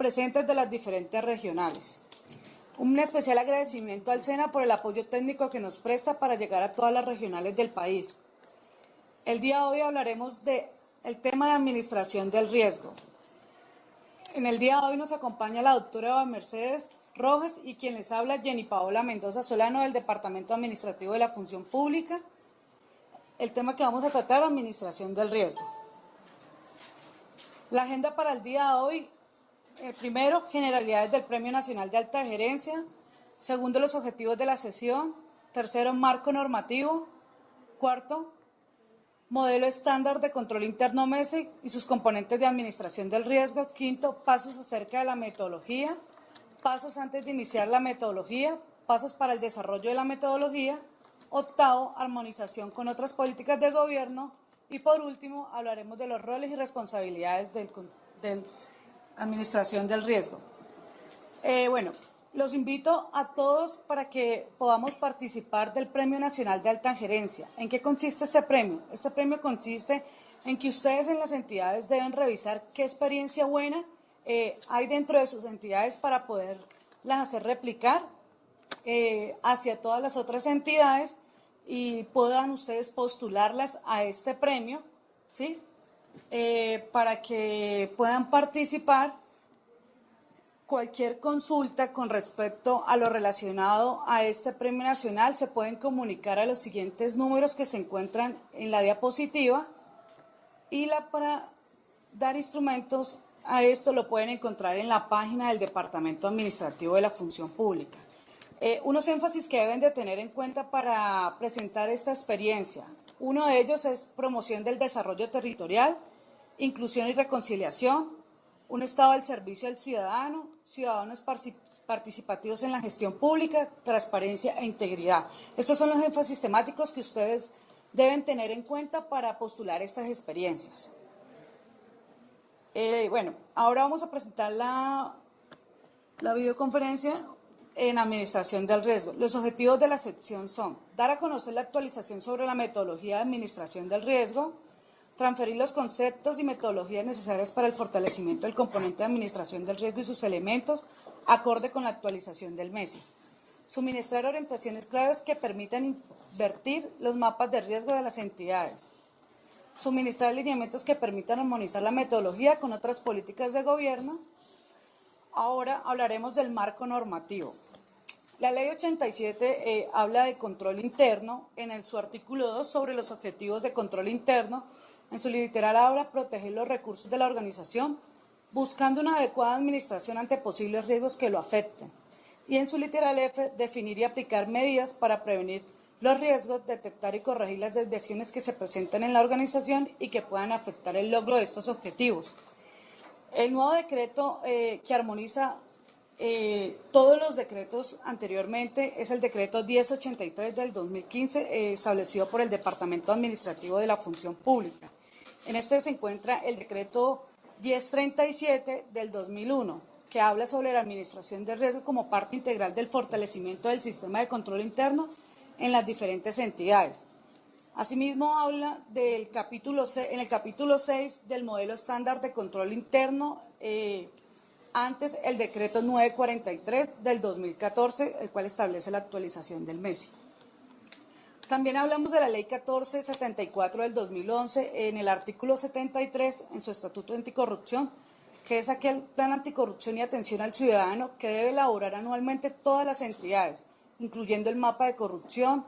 presentes de las diferentes regionales. Un especial agradecimiento al SENA por el apoyo técnico que nos presta para llegar a todas las regionales del país. El día de hoy hablaremos del tema de administración del riesgo. En el día de hoy nos acompaña la doctora Eva Mercedes Rojas y quien les habla, Jenny Paola Mendoza Solano, del Departamento Administrativo de la Función Pública. El tema que vamos a tratar, administración del riesgo. La agenda para el día de hoy, primero, generalidades del Premio Nacional de Alta Gerencia. Segundo, los objetivos de la sesión. Tercero, marco normativo. Cuarto, modelo estándar de control interno MESI y sus componentes de administración del riesgo. Quinto, pasos acerca de la metodología. Pasos antes de iniciar la metodología. Pasos para el desarrollo de la metodología. Octavo, armonización con otras políticas de gobierno. Y por último, hablaremos de los roles y responsabilidades del administración del riesgo. Los invito a todos para que podamos participar del Premio Nacional de Alta Gerencia. ¿En qué consiste este premio? Este premio consiste en que ustedes en las entidades deben revisar qué experiencia buena hay dentro de sus entidades para poderlas hacer replicar hacia todas las otras entidades y puedan ustedes postularlas a este premio, ¿sí? Para que puedan participar. Cualquier consulta con respecto a lo relacionado a este premio nacional se pueden comunicar a los siguientes números que se encuentran en la diapositiva y para dar instrumentos a esto lo pueden encontrar en la página del Departamento Administrativo de la Función Pública. Unos énfasis que deben de tener en cuenta para presentar esta experiencia. Uno de ellos es promoción del desarrollo territorial, inclusión y reconciliación, un estado del servicio al ciudadano, ciudadanos participativos en la gestión pública, transparencia e integridad. Estos son los énfasis temáticos que ustedes deben tener en cuenta para postular estas experiencias. Ahora vamos a presentar la videoconferencia en administración del riesgo. Los objetivos de la sección son dar a conocer la actualización sobre la metodología de administración del riesgo, transferir los conceptos y metodologías necesarias para el fortalecimiento del componente de administración del riesgo y sus elementos, acorde con la actualización del MESI. Suministrar orientaciones claves que permitan invertir los mapas de riesgo de las entidades. Suministrar lineamientos que permitan armonizar la metodología con otras políticas de gobierno. Ahora hablaremos del marco normativo. La Ley 87 habla de control interno en su artículo 2 sobre los objetivos de control interno. En su literal habla proteger los recursos de la organización, buscando una adecuada administración ante posibles riesgos que lo afecten. Y en su literal F, definir y aplicar medidas para prevenir los riesgos, detectar y corregir las desviaciones que se presentan en la organización y que puedan afectar el logro de estos objetivos. El nuevo decreto que armoniza todos los decretos anteriormente es el decreto 1083 del 2015, establecido por el Departamento Administrativo de la Función Pública. En este se encuentra el decreto 1037 del 2001, que habla sobre la administración de riesgo como parte integral del fortalecimiento del sistema de control interno en las diferentes entidades. Asimismo, habla en el capítulo 6 del modelo estándar de control interno, antes el decreto 943 del 2014, el cual establece la actualización del MESI. También hablamos de la Ley 1474 del 2011, en el artículo 73, en su Estatuto Anticorrupción, que es aquel plan anticorrupción y atención al ciudadano que debe elaborar anualmente todas las entidades, incluyendo el mapa de corrupción,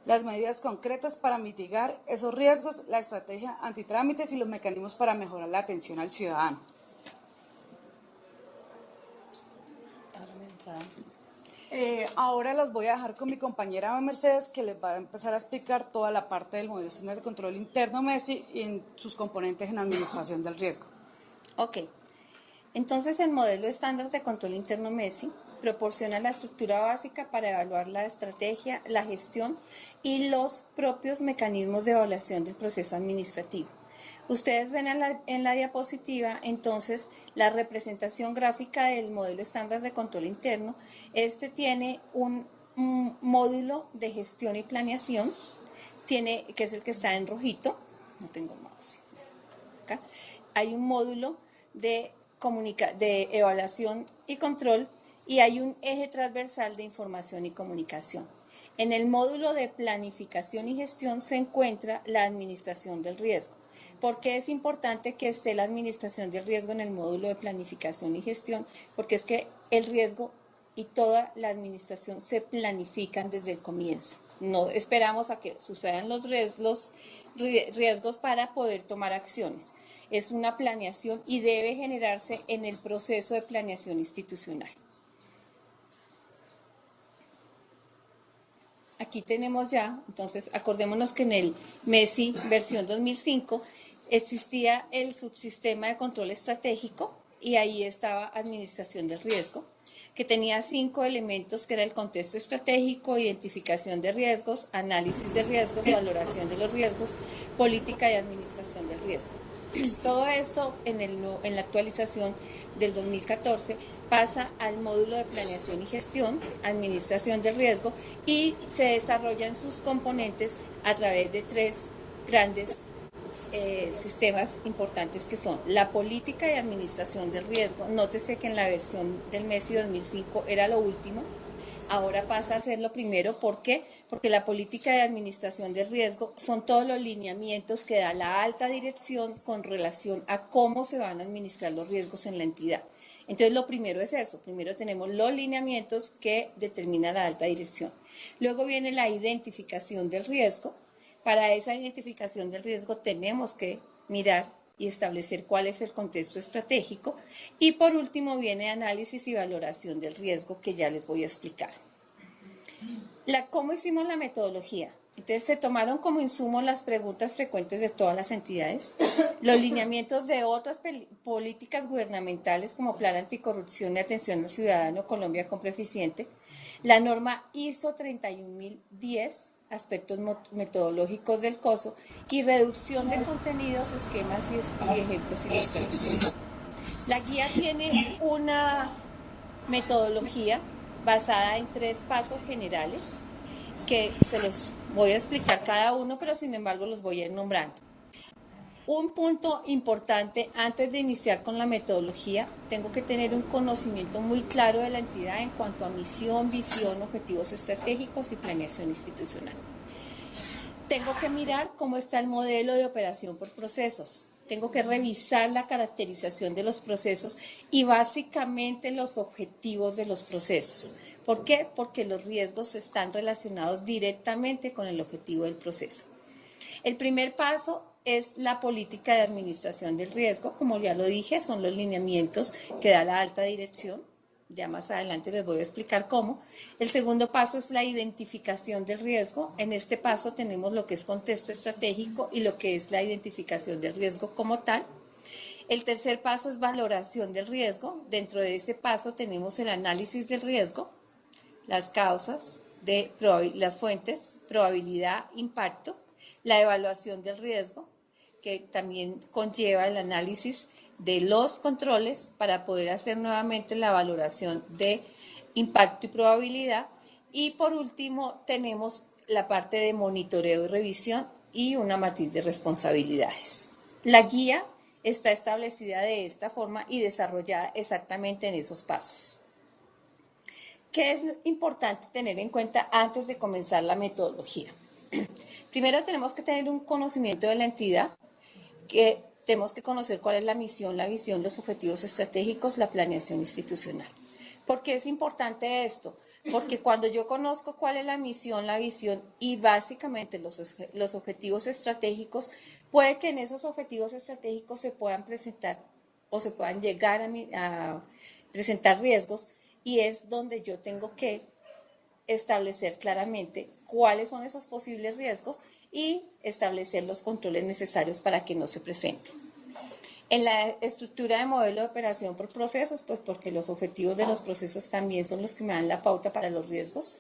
las medidas concretas para mitigar esos riesgos, la estrategia antitrámites y los mecanismos para mejorar la atención al ciudadano. Ahora los voy a dejar con mi compañera Mercedes, que les va a empezar a explicar toda la parte del modelo estándar de control interno MESI y en sus componentes en administración del riesgo. Ok, entonces el modelo estándar de control interno MESI proporciona la estructura básica para evaluar la estrategia, la gestión y los propios mecanismos de evaluación del proceso administrativo. Ustedes ven en la diapositiva entonces la representación gráfica del modelo estándar de control interno. Este tiene un módulo de gestión y planeación, que es el que está en rojito, no tengo mouse, acá. Hay un módulo de de evaluación y control, y hay un eje transversal de información y comunicación. En el módulo de planificación y gestión se encuentra la administración del riesgo. ¿Por qué es importante que esté la administración del riesgo en el módulo de planificación y gestión? Porque es que el riesgo y toda la administración se planifican desde el comienzo. No esperamos a que sucedan los riesgos para poder tomar acciones. Es una planeación y debe generarse en el proceso de planeación institucional. Aquí tenemos ya, entonces acordémonos que en el MESI versión 2005 existía el subsistema de control estratégico y ahí estaba administración del riesgo, que tenía 5 elementos, que era el contexto estratégico, identificación de riesgos, análisis de riesgos, valoración de los riesgos, política y administración del riesgo. Todo esto en la actualización del 2014 pasa al módulo de planeación y gestión, administración del riesgo, y se desarrollan sus componentes a través de 3 grandes sistemas importantes, que son la política de administración del riesgo. Nótese que en la versión del MESI 2005 era lo último, ahora pasa a ser lo primero. ¿Por qué? Porque la política de administración del riesgo son todos los lineamientos que da la alta dirección con relación a cómo se van a administrar los riesgos en la entidad. Entonces, lo primero es eso. Primero tenemos los lineamientos que determina la alta dirección. Luego viene la identificación del riesgo. Para esa identificación del riesgo tenemos que mirar y establecer cuál es el contexto estratégico. Y por último viene análisis y valoración del riesgo, que ya les voy a explicar. ¿Cómo hicimos la metodología? Entonces se tomaron como insumo las preguntas frecuentes de todas las entidades, los lineamientos de otras políticas gubernamentales como Plan Anticorrupción y Atención al Ciudadano Colombia Compra Eficiente, la norma ISO 31000, aspectos metodológicos del COSO, y reducción de contenidos, esquemas y ejemplos ilustrativos. La guía tiene una metodología basada en 3 pasos generales, que se los voy a explicar cada uno, pero sin embargo los voy a ir nombrando. Un punto importante antes de iniciar con la metodología: tengo que tener un conocimiento muy claro de la entidad en cuanto a misión, visión, objetivos estratégicos y planeación institucional. Tengo que mirar cómo está el modelo de operación por procesos. Tengo que revisar la caracterización de los procesos y básicamente los objetivos de los procesos. ¿Por qué? Porque los riesgos están relacionados directamente con el objetivo del proceso. El primer paso es la política de administración del riesgo. Como ya lo dije, son los lineamientos que da la alta dirección. Ya más adelante les voy a explicar cómo. El segundo paso es la identificación del riesgo. En este paso tenemos lo que es contexto estratégico y lo que es la identificación del riesgo como tal. El tercer paso es valoración del riesgo. Dentro de ese paso tenemos el análisis del riesgo, las causas, las fuentes, probabilidad, impacto, la evaluación del riesgo, que también conlleva el análisis de los controles para poder hacer nuevamente la valoración de impacto y probabilidad. Y por último tenemos la parte de monitoreo y revisión y una matriz de responsabilidades. La guía está establecida de esta forma y desarrollada exactamente en esos pasos. ¿Qué es importante tener en cuenta antes de comenzar la metodología? Primero tenemos que tener un conocimiento de la entidad, que tenemos que conocer cuál es la misión, la visión, los objetivos estratégicos, la planeación institucional. ¿Por qué es importante esto? Porque cuando yo conozco cuál es la misión, la visión y básicamente los objetivos estratégicos, puede que en esos objetivos estratégicos se puedan presentar o se puedan llegar a presentar riesgos, y es donde yo tengo que establecer claramente cuáles son esos posibles riesgos y establecer los controles necesarios para que no se presenten. En la estructura de modelo de operación por procesos, pues porque los objetivos de los procesos también son los que me dan la pauta para los riesgos.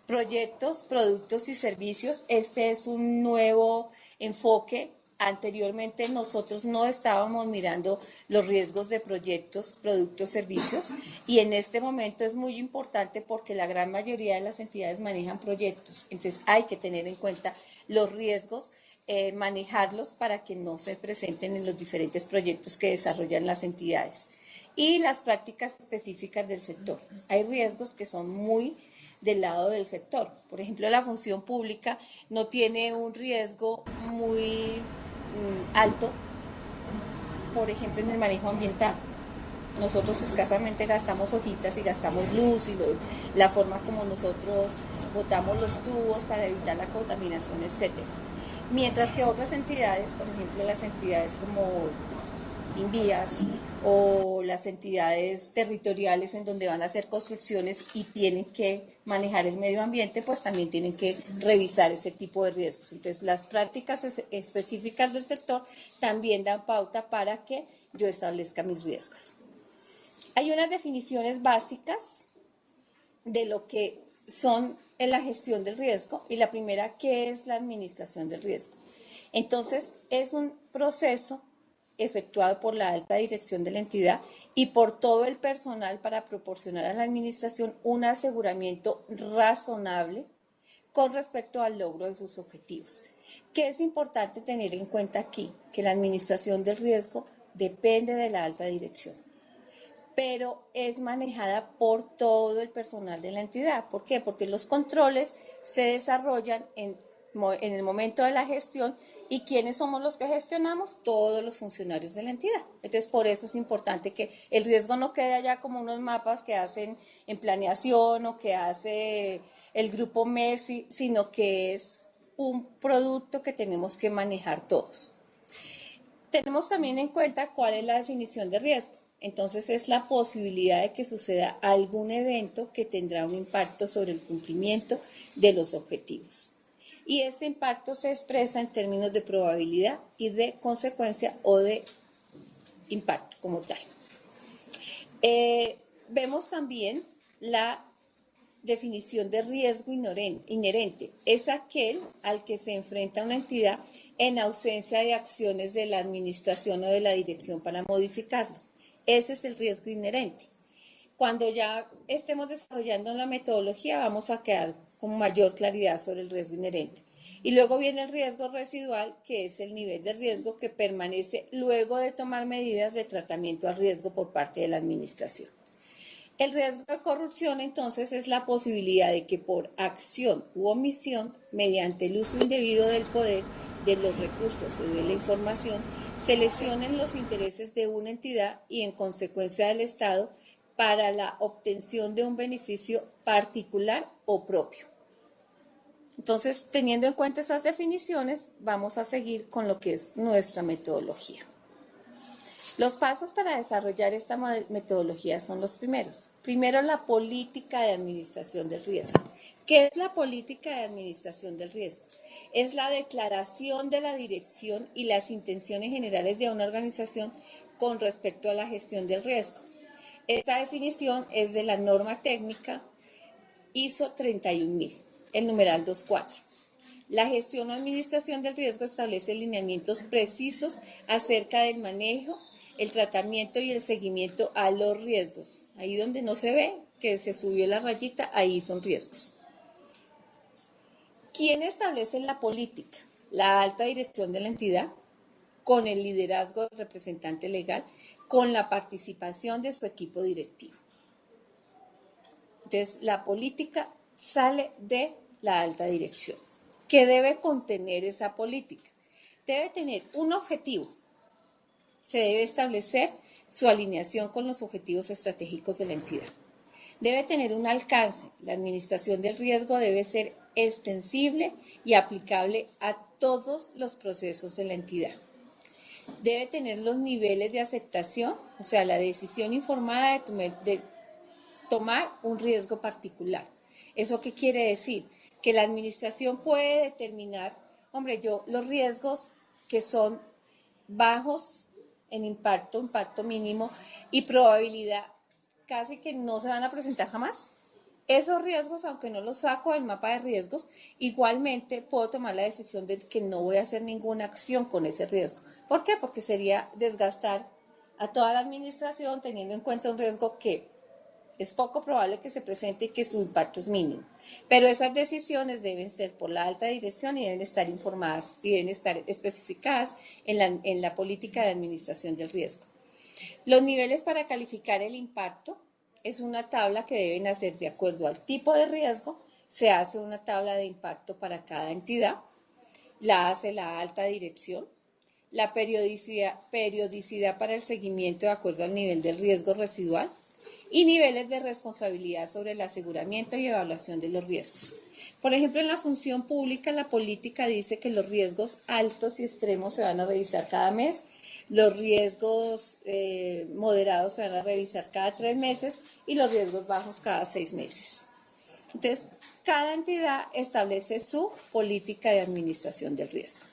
Proyectos, productos y servicios. Este es un nuevo enfoque. Anteriormente nosotros no estábamos mirando los riesgos de proyectos, productos, servicios, y en este momento es muy importante porque la gran mayoría de las entidades manejan proyectos. Entonces hay que tener en cuenta los riesgos manejarlos para que no se presenten en los diferentes proyectos que desarrollan las entidades. Y las prácticas específicas del sector. Hay riesgos que son muy del lado del sector. Por ejemplo, la función pública no tiene un riesgo muy alto, por ejemplo, en el manejo ambiental. Nosotros escasamente gastamos hojitas y gastamos luz y la forma como nosotros botamos los tubos para evitar la contaminación, etcétera. Mientras que otras entidades, por ejemplo, las entidades como Invías o las entidades territoriales en donde van a hacer construcciones y tienen que manejar el medio ambiente, pues también tienen que revisar ese tipo de riesgos. Entonces, las prácticas específicas del sector también dan pauta para que yo establezca mis riesgos. Hay unas definiciones básicas de lo que son en la gestión del riesgo y la primera, ¿qué es la administración del riesgo? Entonces, es un proceso efectuado por la alta dirección de la entidad y por todo el personal para proporcionar a la administración un aseguramiento razonable con respecto al logro de sus objetivos. ¿Qué es importante tener en cuenta aquí? Que la administración del riesgo depende de la alta dirección, pero es manejada por todo el personal de la entidad. ¿Por qué? Porque los controles se desarrollan en el momento de la gestión. ¿Y quiénes somos los que gestionamos? Todos los funcionarios de la entidad. Entonces, por eso es importante que el riesgo no quede allá como unos mapas que hacen en planeación o que hace el grupo Messi, sino que es un producto que tenemos que manejar todos. Tenemos también en cuenta cuál es la definición de riesgo. Entonces es la posibilidad de que suceda algún evento que tendrá un impacto sobre el cumplimiento de los objetivos. Y este impacto se expresa en términos de probabilidad y de consecuencia o de impacto como tal. Vemos también la definición de riesgo inherente. Es aquel al que se enfrenta una entidad en ausencia de acciones de la administración o de la dirección para modificarlo. Ese es el riesgo inherente. Cuando ya estemos desarrollando la metodología, vamos a quedar con mayor claridad sobre el riesgo inherente. Y luego viene el riesgo residual, que es el nivel de riesgo que permanece luego de tomar medidas de tratamiento al riesgo por parte de la administración. El riesgo de corrupción, entonces, es la posibilidad de que por acción u omisión, mediante el uso indebido del poder, de los recursos o de la información, se lesionen los intereses de una entidad y, en consecuencia, del Estado para la obtención de un beneficio particular o propio. Entonces, teniendo en cuenta esas definiciones, vamos a seguir con lo que es nuestra metodología. Los pasos para desarrollar esta metodología son los primeros. Primero, la política de administración del riesgo. ¿Qué es la política de administración del riesgo? Es la declaración de la dirección y las intenciones generales de una organización con respecto a la gestión del riesgo. Esta definición es de la norma técnica ISO 31000, el numeral 24. La gestión o administración del riesgo establece lineamientos precisos acerca del manejo, el tratamiento y el seguimiento a los riesgos. Ahí donde no se ve que se subió la rayita, ahí son riesgos. ¿Quién establece la política? La alta dirección de la entidad, con el liderazgo del representante legal, con la participación de su equipo directivo. Entonces, la política sale de la alta dirección. ¿Qué debe contener esa política? Debe tener un objetivo. Se debe establecer su alineación con los objetivos estratégicos de la entidad. Debe tener un alcance. La administración del riesgo debe ser extensible y aplicable a todos los procesos de la entidad. Debe tener los niveles de aceptación, o sea, la decisión informada de tomar un riesgo particular. ¿Eso qué quiere decir? Que la administración puede determinar, los riesgos que son bajos en impacto mínimo y probabilidad casi que no se van a presentar jamás. Esos riesgos, aunque no los saco del mapa de riesgos, igualmente puedo tomar la decisión de que no voy a hacer ninguna acción con ese riesgo. ¿Por qué? Porque sería desgastar a toda la administración teniendo en cuenta un riesgo que Es poco probable que se presente y que su impacto es mínimo. Pero esas decisiones deben ser por la alta dirección y deben estar informadas y deben estar especificadas en la política de administración del riesgo. Los niveles para calificar el impacto es una tabla que deben hacer de acuerdo al tipo de riesgo. Se hace una tabla de impacto para cada entidad, la hace la alta dirección. La periodicidad para el seguimiento de acuerdo al nivel de riesgo residual y niveles de responsabilidad sobre el aseguramiento y evaluación de los riesgos. Por ejemplo, en la función pública, la política dice que los riesgos altos y extremos se van a revisar cada mes, los riesgos moderados se van a revisar cada 3 meses y los riesgos bajos cada 6 meses. Entonces, cada entidad establece su política de administración del riesgo.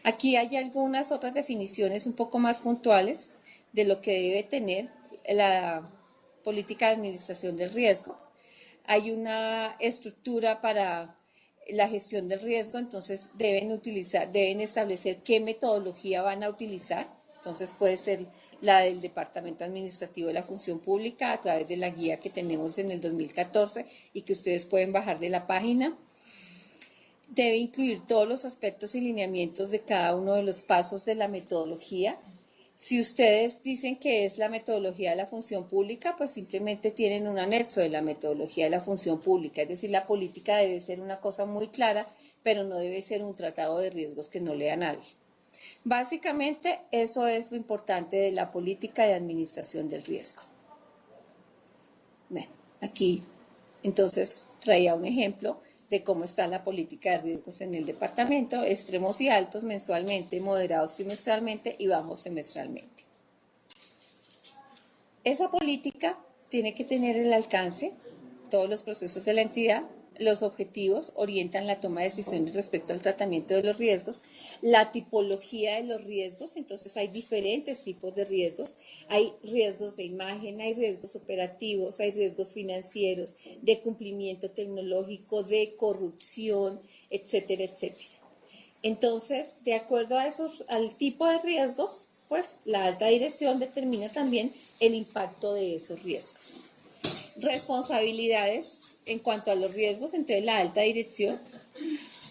Aquí hay algunas otras definiciones un poco más puntuales de lo que debe tener la política de administración del riesgo. Hay una estructura para la gestión del riesgo, entonces deben establecer qué metodología van a utilizar. Entonces puede ser la del Departamento Administrativo de la Función Pública a través de la guía que tenemos en el 2014 y que ustedes pueden bajar de la página. Debe incluir todos los aspectos y lineamientos de cada uno de los pasos de la metodología. Si ustedes dicen que es la metodología de la función pública, pues simplemente tienen un anexo de la metodología de la función pública. Es decir, la política debe ser una cosa muy clara, pero no debe ser un tratado de riesgos que no lea nadie. Básicamente, eso es lo importante de la política de administración del riesgo. Bueno, aquí entonces traía un ejemplo de cómo está la política de riesgos en el departamento, extremos y altos mensualmente, moderados trimestralmente y bajos semestralmente. Esa política tiene que tener el alcance, todos los procesos de la entidad, los objetivos orientan la toma de decisiones respecto al tratamiento de los riesgos, la tipología de los riesgos, entonces hay diferentes tipos de riesgos, hay riesgos de imagen, hay riesgos operativos, hay riesgos financieros, de cumplimiento tecnológico, de corrupción, etcétera, etcétera. Entonces, de acuerdo a al tipo de riesgos, pues la alta dirección determina también el impacto de esos riesgos. Responsabilidades en cuanto a los riesgos, entonces la alta dirección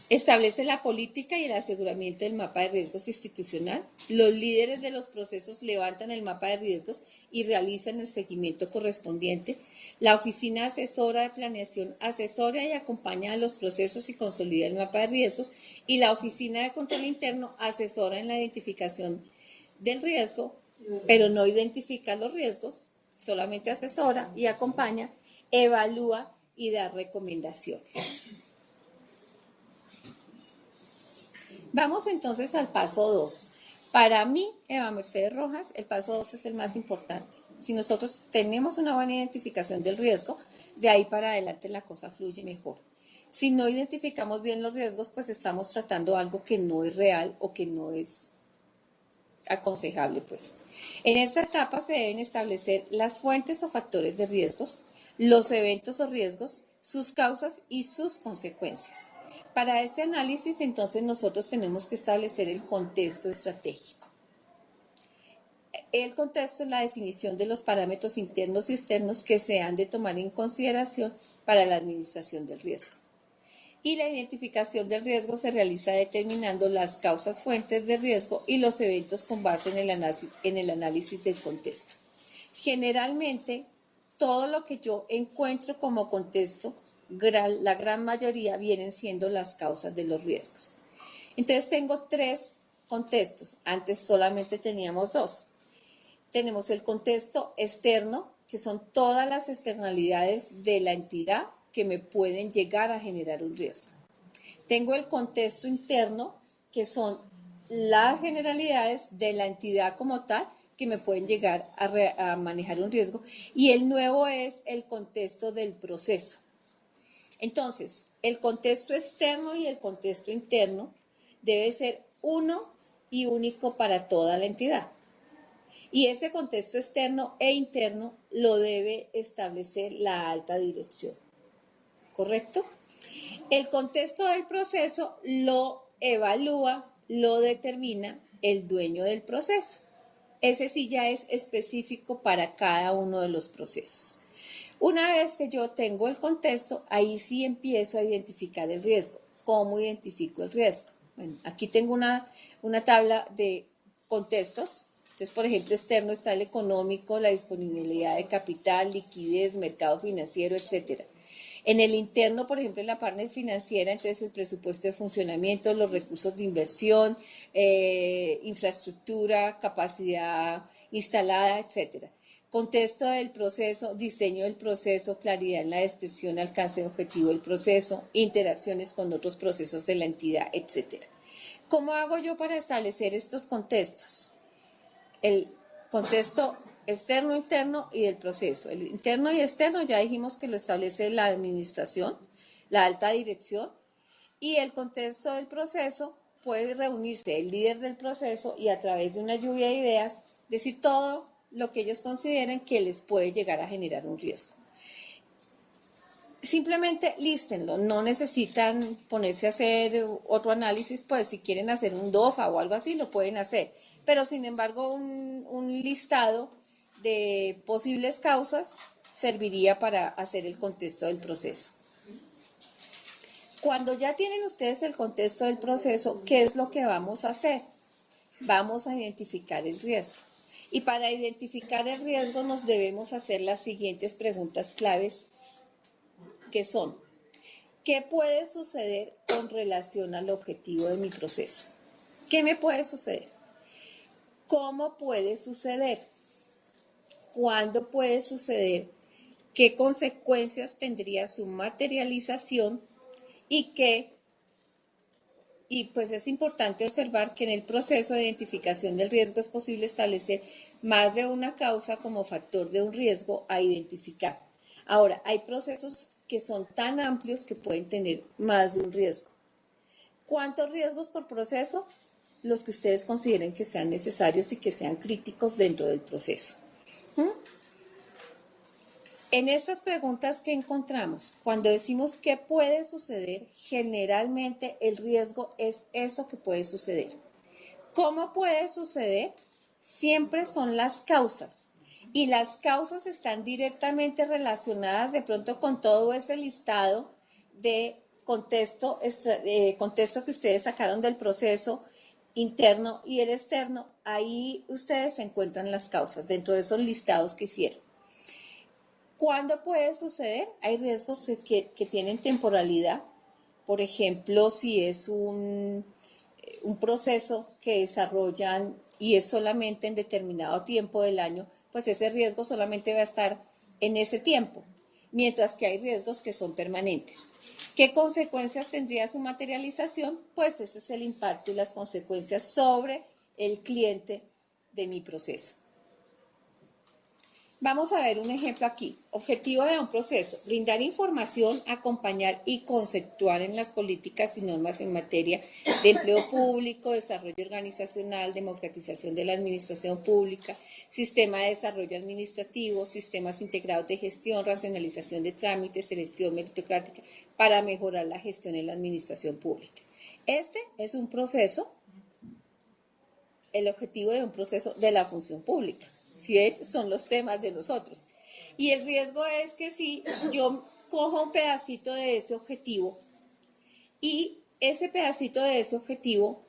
establece la política y el aseguramiento del mapa de riesgos institucional. Los líderes de los procesos levantan el mapa de riesgos y realizan el seguimiento correspondiente. La oficina asesora de planeación asesora y acompaña a los procesos y consolida el mapa de riesgos. Y la oficina de control interno asesora en la identificación del riesgo, pero no identifica los riesgos, solamente asesora y acompaña, evalúa y da recomendaciones. Vamos entonces al paso 2. Para mí, Eva Mercedes Rojas, el paso 2 es el más importante. Si nosotros tenemos una buena identificación del riesgo, de ahí para adelante la cosa fluye mejor. Si no identificamos bien los riesgos, pues estamos tratando algo que no es real o que no es aconsejable, pues. En esta etapa se deben establecer las fuentes o factores de riesgos, los eventos o riesgos, sus causas y sus consecuencias. Para este análisis, entonces, nosotros tenemos que establecer el contexto estratégico. El contexto es la definición de los parámetros internos y externos que se han de tomar en consideración para la administración del riesgo. Y la identificación del riesgo se realiza determinando las causas fuentes de riesgo y los eventos con base en el análisis del contexto. Generalmente, todo lo que yo encuentro como contexto, la gran mayoría vienen siendo las causas de los riesgos. Entonces tengo 3 contextos, antes solamente teníamos 2. Tenemos el contexto externo, que son todas las externalidades de la entidad que me pueden llegar a generar un riesgo. Tengo el contexto interno, que son las generalidades de la entidad como tal, que me pueden llegar a manejar un riesgo. Y el nuevo es el contexto del proceso. Entonces, el contexto externo y el contexto interno debe ser uno y único para toda la entidad. Y ese contexto externo e interno lo debe establecer la alta dirección. ¿Correcto? El contexto del proceso lo evalúa, lo determina el dueño del proceso. Ese sí ya es específico para cada uno de los procesos. Una vez que yo tengo el contexto, ahí sí empiezo a identificar el riesgo. ¿Cómo identifico el riesgo? Bueno, aquí tengo una tabla de contextos. Entonces, por ejemplo, externo está el económico, la disponibilidad de capital, liquidez, mercado financiero, etcétera. En el interno, por ejemplo, en la parte financiera, entonces el presupuesto de funcionamiento, los recursos de inversión, infraestructura, capacidad instalada, etcétera. Contexto del proceso, diseño del proceso, claridad en la descripción, alcance objetivo del proceso, interacciones con otros procesos de la entidad, etcétera. ¿Cómo hago yo para establecer estos contextos? El contexto externo, interno y del proceso. El interno y externo ya dijimos que lo establece la administración, la alta dirección, y el contexto del proceso puede reunirse el líder del proceso y a través de una lluvia de ideas decir todo lo que ellos consideren que les puede llegar a generar un riesgo. Simplemente lístenlo, no necesitan ponerse a hacer otro análisis, pues si quieren hacer un DOFA o algo así, lo pueden hacer. Pero sin embargo, un listado de posibles causas serviría para hacer el contexto del proceso. Cuando ya tienen ustedes el contexto del proceso, ¿qué es lo que vamos a hacer? Vamos a identificar el riesgo. Y para identificar el riesgo nos debemos hacer las siguientes preguntas claves, que son: ¿qué puede suceder con relación al objetivo de mi proceso? ¿Qué me puede suceder? ¿Cómo puede suceder? ¿Cuándo puede suceder? ¿Qué consecuencias tendría su materialización? Y pues es importante observar que en el proceso de identificación del riesgo es posible establecer más de una causa como factor de un riesgo a identificar. Ahora, hay procesos que son tan amplios que pueden tener más de un riesgo. ¿Cuántos riesgos por proceso? Los que ustedes consideren que sean necesarios y que sean críticos dentro del proceso. En estas preguntas que encontramos, cuando decimos qué puede suceder, generalmente el riesgo es eso que puede suceder. ¿Cómo puede suceder? Siempre son las causas. Y las causas están directamente relacionadas de pronto con todo ese listado de contexto que ustedes sacaron del proceso interno y el externo. Ahí ustedes encuentran las causas dentro de esos listados que hicieron. ¿Cuándo puede suceder? Hay riesgos que tienen temporalidad. Por ejemplo, si es un proceso que desarrollan y es solamente en determinado tiempo del año, pues ese riesgo solamente va a estar en ese tiempo, mientras que hay riesgos que son permanentes. ¿Qué consecuencias tendría su materialización? Pues ese es el impacto y las consecuencias sobre el cliente de mi proceso. Vamos a ver un ejemplo aquí. Objetivo de un proceso: brindar información, acompañar y conceptuar en las políticas y normas en materia de empleo público, desarrollo organizacional, democratización de la administración pública, sistema de desarrollo administrativo, sistemas integrados de gestión, racionalización de trámites, selección meritocrática para mejorar la gestión en la administración pública. Este es un proceso, el objetivo de un proceso de la función pública. ¿Sí? Son los temas de nosotros. Y el riesgo es que si yo cojo un pedacito de ese objetivo y ese pedacito de ese objetivo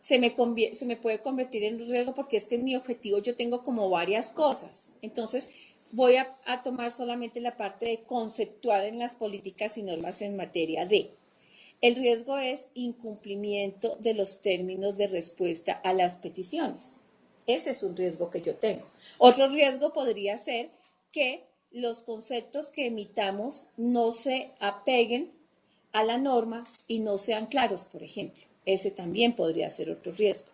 se me puede convertir en un riesgo, porque es que en mi objetivo yo tengo como varias cosas. Entonces voy a tomar solamente la parte de conceptuar en las políticas y normas en materia de. El riesgo es incumplimiento de los términos de respuesta a las peticiones. Ese es un riesgo que yo tengo. Otro riesgo podría ser que los conceptos que emitamos no se apeguen a la norma y no sean claros, por ejemplo. Ese también podría ser otro riesgo.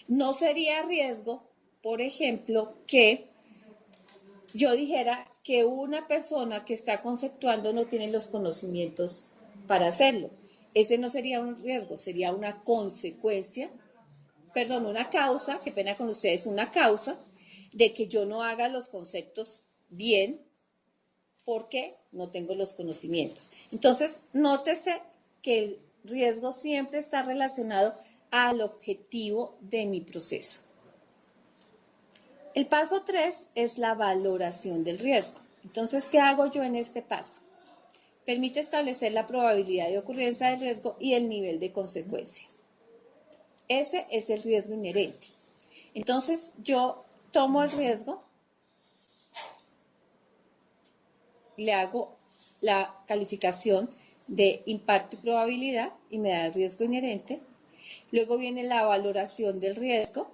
No sería riesgo, por ejemplo, que yo dijera que una persona que está conceptuando no tiene los conocimientos para hacerlo. Ese no sería un riesgo, sería una consecuencia, una causa, qué pena con ustedes, una causa de que yo no haga los conceptos bien porque no tengo los conocimientos. Entonces, nótese que el riesgo siempre está relacionado al objetivo de mi proceso. El paso 3 es la valoración del riesgo. Entonces, ¿qué hago yo en este paso? Permite establecer la probabilidad de ocurrencia del riesgo y el nivel de consecuencia. Ese es el riesgo inherente. Entonces, yo tomo el riesgo, le hago la calificación de impacto y probabilidad y me da el riesgo inherente. Luego viene la valoración del riesgo,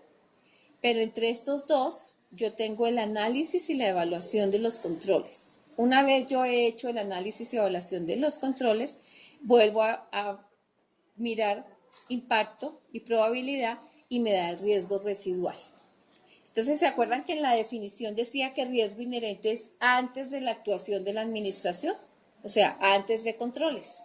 pero entre estos dos yo tengo el análisis y la evaluación de los controles. Una vez yo he hecho el análisis y evaluación de los controles, vuelvo a mirar impacto y probabilidad y me da el riesgo residual. Entonces, ¿se acuerdan que en la definición decía que riesgo inherente es antes de la actuación de la administración? O sea, antes de controles.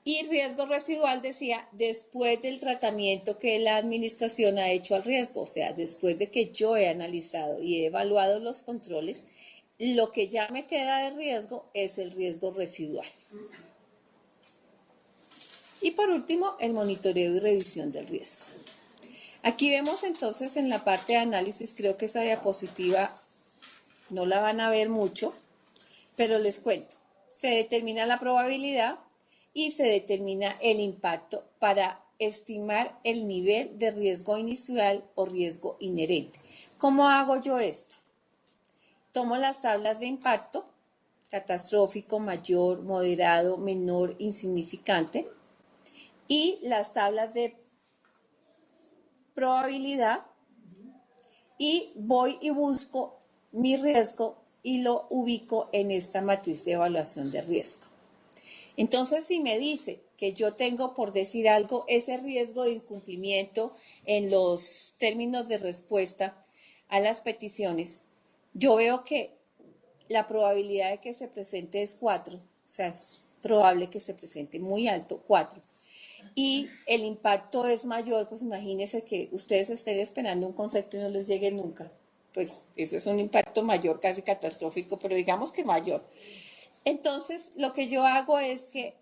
Y riesgo residual decía después del tratamiento que la administración ha hecho al riesgo, o sea, después de que yo he analizado y he evaluado los controles, lo que ya me queda de riesgo es el riesgo residual. Y por último, el monitoreo y revisión del riesgo. Aquí vemos entonces en la parte de análisis, creo que esa diapositiva no la van a ver mucho, pero les cuento. Se determina la probabilidad y se determina el impacto para estimar el nivel de riesgo inicial o riesgo inherente. ¿Cómo hago yo esto? Tomo las tablas de impacto, catastrófico, mayor, moderado, menor, insignificante, y las tablas de probabilidad y voy y busco mi riesgo y lo ubico en esta matriz de evaluación de riesgo. Entonces, si me dice que yo tengo, por decir algo, ese riesgo de incumplimiento en los términos de respuesta a las peticiones, yo veo que la probabilidad de que se presente es 4, o sea, es probable que se presente muy alto, 4. Y el impacto es mayor, pues imagínense que ustedes estén esperando un concepto y no les llegue nunca. Pues eso es un impacto mayor, casi catastrófico, pero digamos que mayor. Entonces, lo que yo hago es que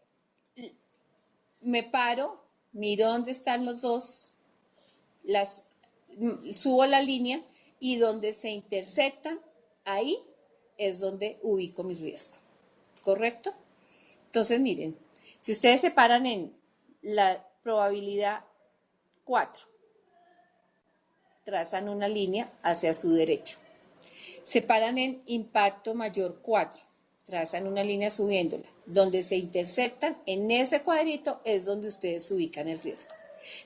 me paro, miro dónde están los dos, subo la línea y donde se intersectan, ahí es donde ubico mi riesgo. ¿Correcto? Entonces, miren, si ustedes se paran en la probabilidad 4, trazan una línea hacia su derecha. Se paran en impacto mayor 4, trazan una línea subiéndola. Donde se intersectan, en ese cuadrito es donde ustedes ubican el riesgo.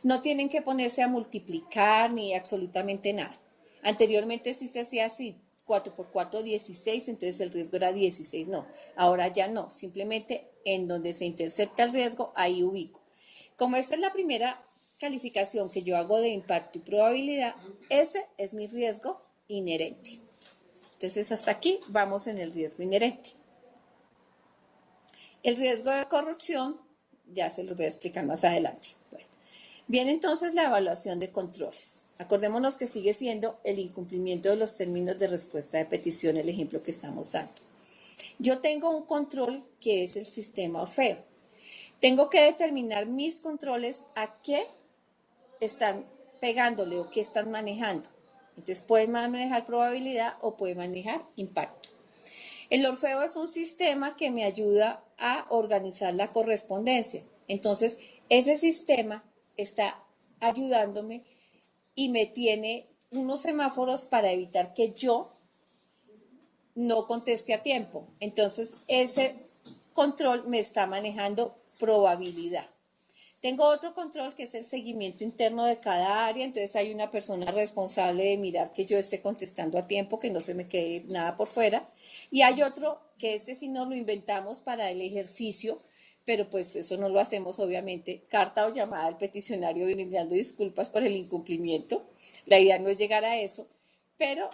No tienen que ponerse a multiplicar ni absolutamente nada. Anteriormente sí se hacía así, 4 por 4, 16, entonces el riesgo era 16, no. Ahora ya no, simplemente en donde se intersecta el riesgo, ahí ubico. Como esta es la primera calificación que yo hago de impacto y probabilidad, ese es mi riesgo inherente. Entonces, hasta aquí vamos en el riesgo inherente. El riesgo de corrupción, ya se los voy a explicar más adelante. Bueno, viene entonces la evaluación de controles. Acordémonos que sigue siendo el incumplimiento de los términos de respuesta de petición, el ejemplo que estamos dando. Yo tengo un control que es el sistema Orfeo. Tengo que determinar mis controles a qué están pegándole o qué están manejando. Entonces puede manejar probabilidad o puede manejar impacto. El Orfeo es un sistema que me ayuda a organizar la correspondencia. Entonces, ese sistema está ayudándome y me tiene unos semáforos para evitar que yo no conteste a tiempo. Entonces, ese control me está manejando probabilidad. Tengo otro control que es el seguimiento interno de cada área, entonces hay una persona responsable de mirar que yo esté contestando a tiempo, que no se me quede nada por fuera. Y hay otro que sí no lo inventamos para el ejercicio, pero pues eso no lo hacemos obviamente, carta o llamada al peticionario brindando disculpas por el incumplimiento. La idea no es llegar a eso, pero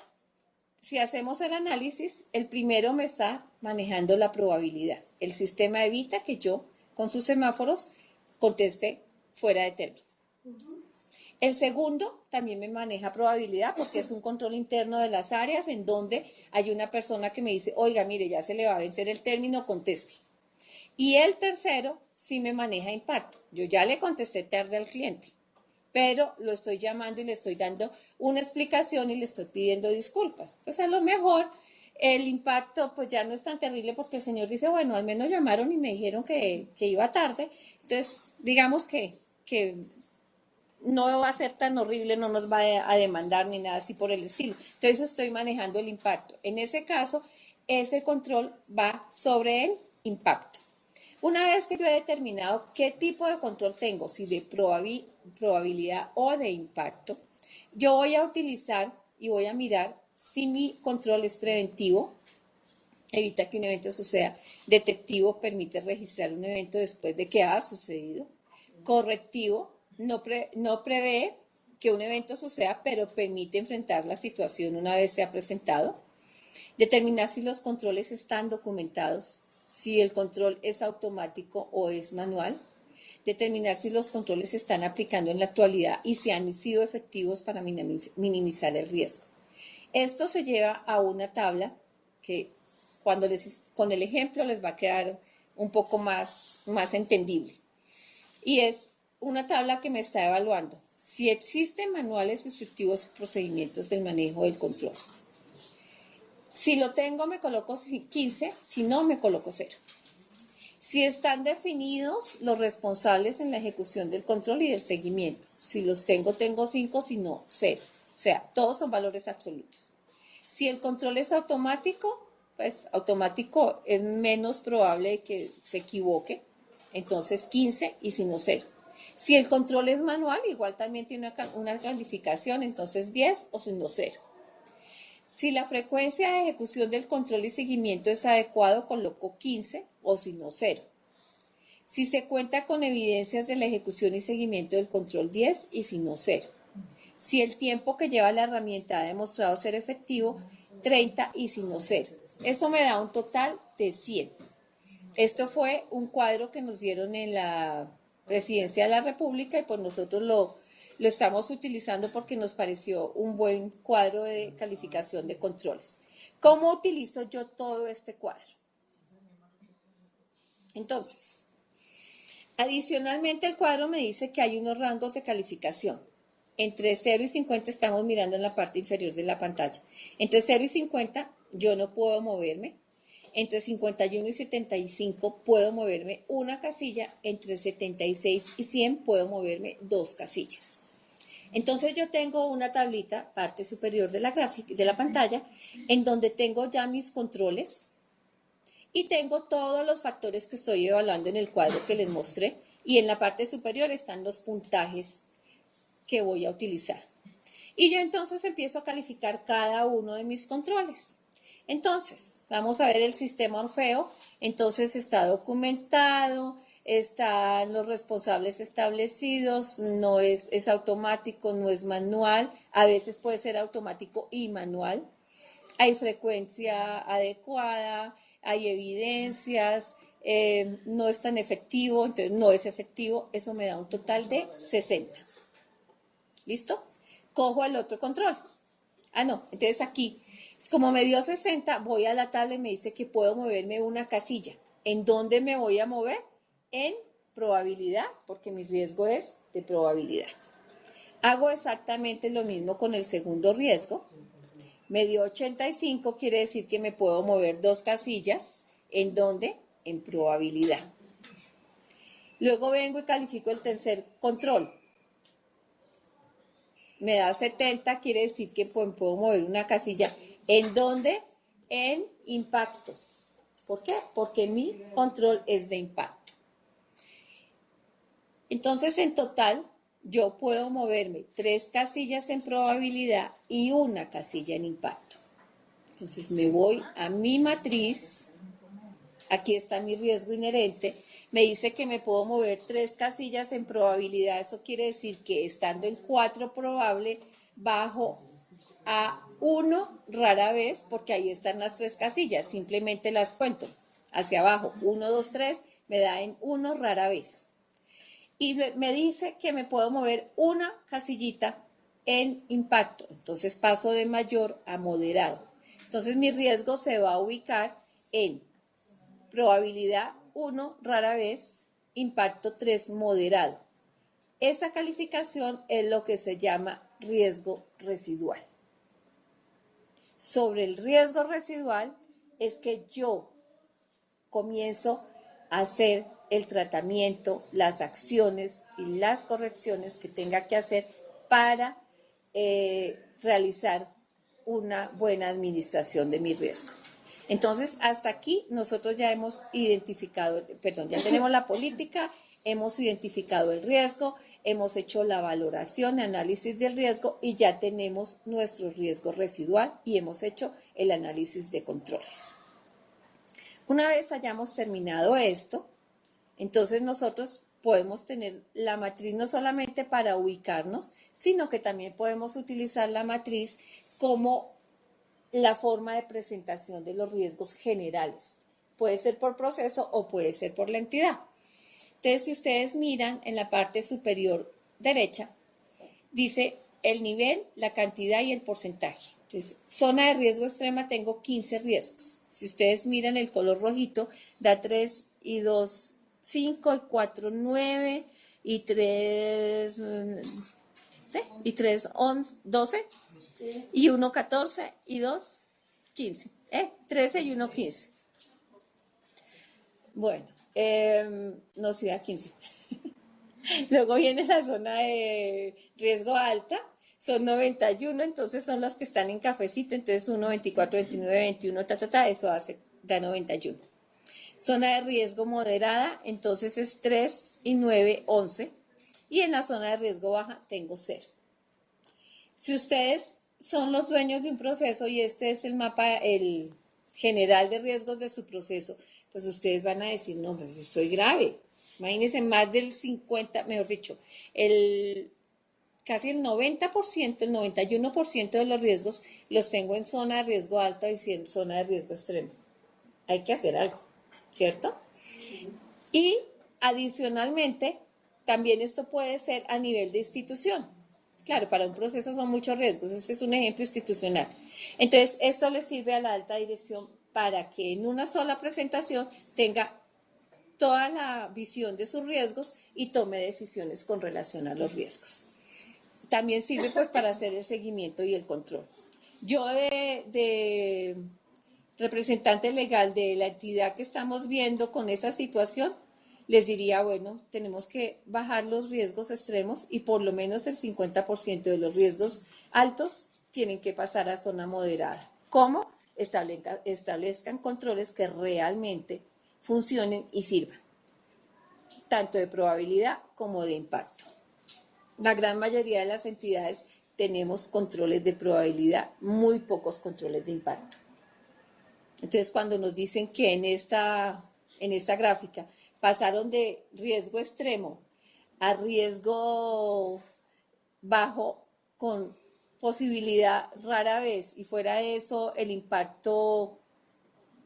si hacemos el análisis, el primero me está manejando la probabilidad. El sistema evita que yo, con sus semáforos, conteste fuera de término. El segundo también me maneja probabilidad porque es un control interno de las áreas en donde hay una persona que me dice, oiga, mire, ya se le va a vencer el término, conteste. Y el tercero sí me maneja impacto. Yo ya le contesté tarde al cliente, pero lo estoy llamando y le estoy dando una explicación y le estoy pidiendo disculpas. Pues a lo mejor El impacto pues ya no es tan terrible porque el señor dice, bueno, al menos llamaron y me dijeron que iba tarde. Entonces, digamos que no va a ser tan horrible, no nos va a demandar ni nada así por el estilo. Entonces estoy manejando el impacto. En ese caso, ese control va sobre el impacto. Una vez que yo he determinado qué tipo de control tengo, si de probabilidad o de impacto, yo voy a utilizar y voy a mirar si mi control es preventivo, evita que un evento suceda, detectivo, permite registrar un evento después de que ha sucedido, correctivo, no prevé que un evento suceda, pero permite enfrentar la situación una vez se ha presentado, determinar si los controles están documentados, si el control es automático o es manual, determinar si los controles se están aplicando en la actualidad y si han sido efectivos para minimizar el riesgo. Esto se lleva a una tabla que con el ejemplo les va a quedar un poco más entendible. Y es una tabla que me está evaluando si existen manuales instructivos y procedimientos del manejo del control. Si lo tengo, me coloco 15, si no, me coloco 0. Si están definidos los responsables en la ejecución del control y del seguimiento. Si los tengo 5, si no, 0. O sea, todos son valores absolutos. Si el control es automático, pues automático es menos probable que se equivoque, entonces 15 y si no 0. Si el control es manual, igual también tiene una calificación, entonces 10 o si no 0. Si la frecuencia de ejecución del control y seguimiento es adecuado, coloco 15 o si no 0. Si se cuenta con evidencias de la ejecución y seguimiento del control, 10 y si no 0. Si el tiempo que lleva la herramienta ha demostrado ser efectivo, 30 y si no 0. Eso me da un total de 100. Esto fue un cuadro que nos dieron en la Presidencia de la República y pues nosotros lo estamos utilizando porque nos pareció un buen cuadro de calificación de controles. ¿Cómo utilizo yo todo este cuadro? Entonces, adicionalmente el cuadro me dice que hay unos rangos de calificación. Entre 0 y 50 estamos mirando en la parte inferior de la pantalla. Entre 0 y 50 yo no puedo moverme. Entre 51 y 75 puedo moverme una casilla. Entre 76 y 100 puedo moverme 2 casillas. Entonces yo tengo una tablita, parte superior de la pantalla, en donde tengo ya mis controles y tengo todos los factores que estoy evaluando en el cuadro que les mostré. Y en la parte superior están los puntajes que voy a utilizar. Y yo entonces empiezo a calificar cada uno de mis controles. Entonces, vamos a ver el sistema Orfeo. Entonces está documentado, están los responsables establecidos, no es automático, no es manual, a veces puede ser automático y manual. Hay frecuencia adecuada, hay evidencias, no es tan efectivo, entonces no es efectivo, eso me da un total de 60. ¿Listo? Cojo el otro control. Ah, no, entonces aquí, como me dio 60, voy a la tabla y me dice que puedo moverme una casilla. ¿En dónde me voy a mover? En probabilidad, porque mi riesgo es de probabilidad. Hago exactamente lo mismo con el segundo riesgo. Me dio 85, quiere decir que me puedo mover 2 casillas. ¿En dónde? En probabilidad. Luego vengo y califico el tercer control. Me da 70, quiere decir que puedo mover una casilla. ¿En dónde? En impacto. ¿Por qué? Porque mi control es de impacto. Entonces, en total, yo puedo moverme 3 casillas en probabilidad y una casilla en impacto. Entonces, me voy a mi matriz. Aquí está mi riesgo inherente. Me dice que me puedo mover 3 casillas en probabilidad. Eso quiere decir que estando en 4 probable, bajo a 1 rara vez, porque ahí están las 3 casillas. Simplemente las cuento hacia abajo. 1, 2, 3, me da en 1 rara vez. Y me dice que me puedo mover una casillita en impacto. Entonces paso de mayor a moderado. Entonces mi riesgo se va a ubicar en probabilidad 1 rara vez, impacto 3 moderado. Esa calificación es lo que se llama riesgo residual. sobre el riesgo residual es que yo comienzo a hacer el tratamiento, las acciones y las correcciones que tenga que hacer para realizar una buena administración de mi riesgo. Entonces, hasta aquí nosotros ya hemos identificado, ya tenemos la política, hemos identificado el riesgo, hemos hecho la valoración, análisis del riesgo y ya tenemos nuestro riesgo residual y hemos hecho el análisis de controles. Una vez hayamos terminado esto, entonces nosotros podemos tener la matriz no solamente para ubicarnos, sino que también podemos utilizar la matriz como la forma de presentación de los riesgos generales. Puede ser por proceso o puede ser por la entidad. Entonces, si ustedes miran en la parte superior derecha, dice el nivel, la cantidad y el porcentaje. Entonces, zona de riesgo extrema tengo 15 riesgos. Si ustedes miran el color rojito, da 3 y 2, 5 y 4, 9 y 3, ¿sí? Y 3, 12 y 1, 14 y 2, 15. 13 y 1, 15. Bueno, no, sí da 15. Luego viene la zona de riesgo alta, son 91, entonces son las que están en cafecito, entonces 1, 24, 29, 21, eso da 91. Zona de riesgo moderada, entonces es 3 y 9, 11. Y en la zona de riesgo baja tengo 0. Si ustedes son los dueños de un proceso y este es el mapa, el general de riesgos de su proceso, pues ustedes van a decir, no, pues estoy grave. Imagínense, más del 50, mejor dicho, casi el 90%, el 91% de los riesgos los tengo en zona de riesgo alto y en zona de riesgo extremo. Hay que hacer algo, ¿cierto? Y adicionalmente, también esto puede ser a nivel de institución. Claro, para un proceso son muchos riesgos. Este es un ejemplo institucional. Entonces, esto le sirve a la alta dirección para que en una sola presentación tenga toda la visión de sus riesgos y tome decisiones con relación a los riesgos. También sirve pues para hacer el seguimiento y el control. Yo de representante legal de la entidad que estamos viendo con esa situación, les diría, bueno, tenemos que bajar los riesgos extremos y por lo menos el 50% de los riesgos altos tienen que pasar a zona moderada. ¿Cómo? Establezcan controles que realmente funcionen y sirvan, tanto de probabilidad como de impacto. La gran mayoría de las entidades tenemos controles de probabilidad, muy pocos controles de impacto. Entonces, cuando nos dicen que en esta gráfica pasaron de riesgo extremo a riesgo bajo con posibilidad rara vez y fuera de eso el impacto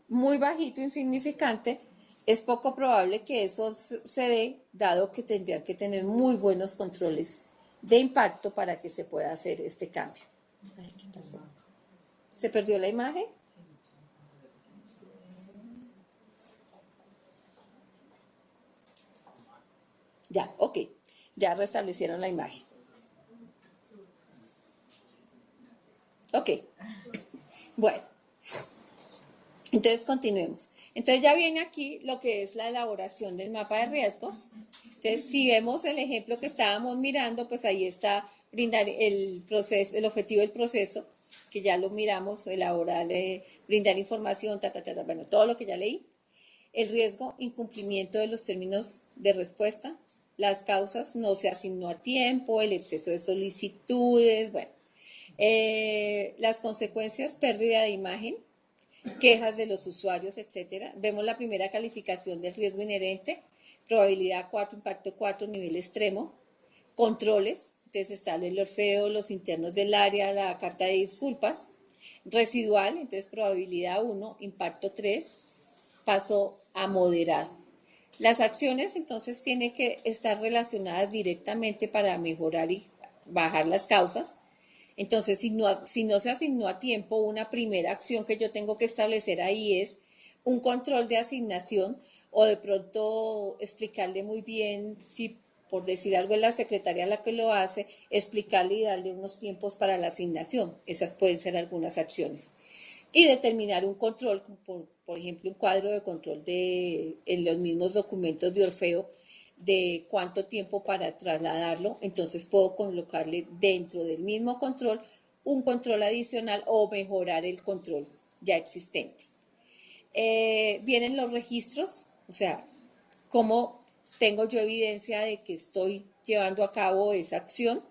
muy bajito, insignificante, es poco probable que eso se dé, dado que tendrían que tener muy buenos controles de impacto para que se pueda hacer este cambio. Ay, ¿qué pasó? ¿Se perdió la imagen? Ya, ok, ya restablecieron la imagen. Ok, bueno, entonces continuemos. Entonces ya viene aquí lo que es la elaboración del mapa de riesgos. Entonces, si vemos el ejemplo que estábamos mirando, pues ahí está brindar el proceso, el objetivo del proceso, que ya lo miramos, elaborar, brindar información, bueno, todo lo que ya leí. El riesgo, incumplimiento de los términos de respuesta, las causas, no se asignó a tiempo, el exceso de solicitudes, bueno. Las consecuencias, pérdida de imagen, quejas de los usuarios, etcétera. Vemos la primera calificación del riesgo inherente, probabilidad 4, impacto 4, nivel extremo, controles, entonces está el Orfeo, los internos del área, la carta de disculpas, residual, entonces probabilidad 1, impacto 3, paso a moderado. Las acciones entonces tienen que estar relacionadas directamente para mejorar y bajar las causas. Entonces, si no se asignó a tiempo, una primera acción que yo tengo que establecer ahí es un control de asignación o de pronto explicarle muy bien si por decir algo, es la secretaria la que lo hace, explicarle y darle unos tiempos para la asignación. Esas pueden ser algunas acciones. Y determinar un control, por ejemplo, un cuadro de control en los mismos documentos de Orfeo, de cuánto tiempo para trasladarlo. Entonces puedo colocarle dentro del mismo control un control adicional o mejorar el control ya existente. Vienen los registros, o sea, cómo tengo yo evidencia de que estoy llevando a cabo esa acción.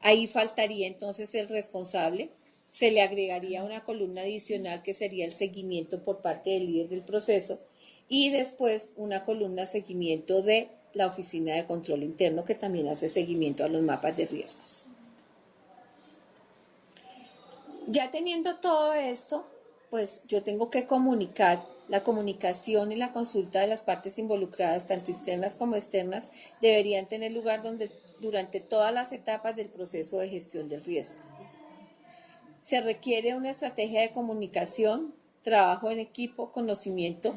Ahí faltaría entonces el responsable. Se le agregaría una columna adicional que sería el seguimiento por parte del líder del proceso y después una columna seguimiento de la Oficina de Control Interno que también hace seguimiento a los mapas de riesgos. Ya teniendo todo esto, pues yo tengo que comunicar. La comunicación y la consulta de las partes involucradas, tanto externas como externas, deberían tener lugar durante todas las etapas del proceso de gestión del riesgo. Se requiere una estrategia de comunicación, trabajo en equipo, conocimiento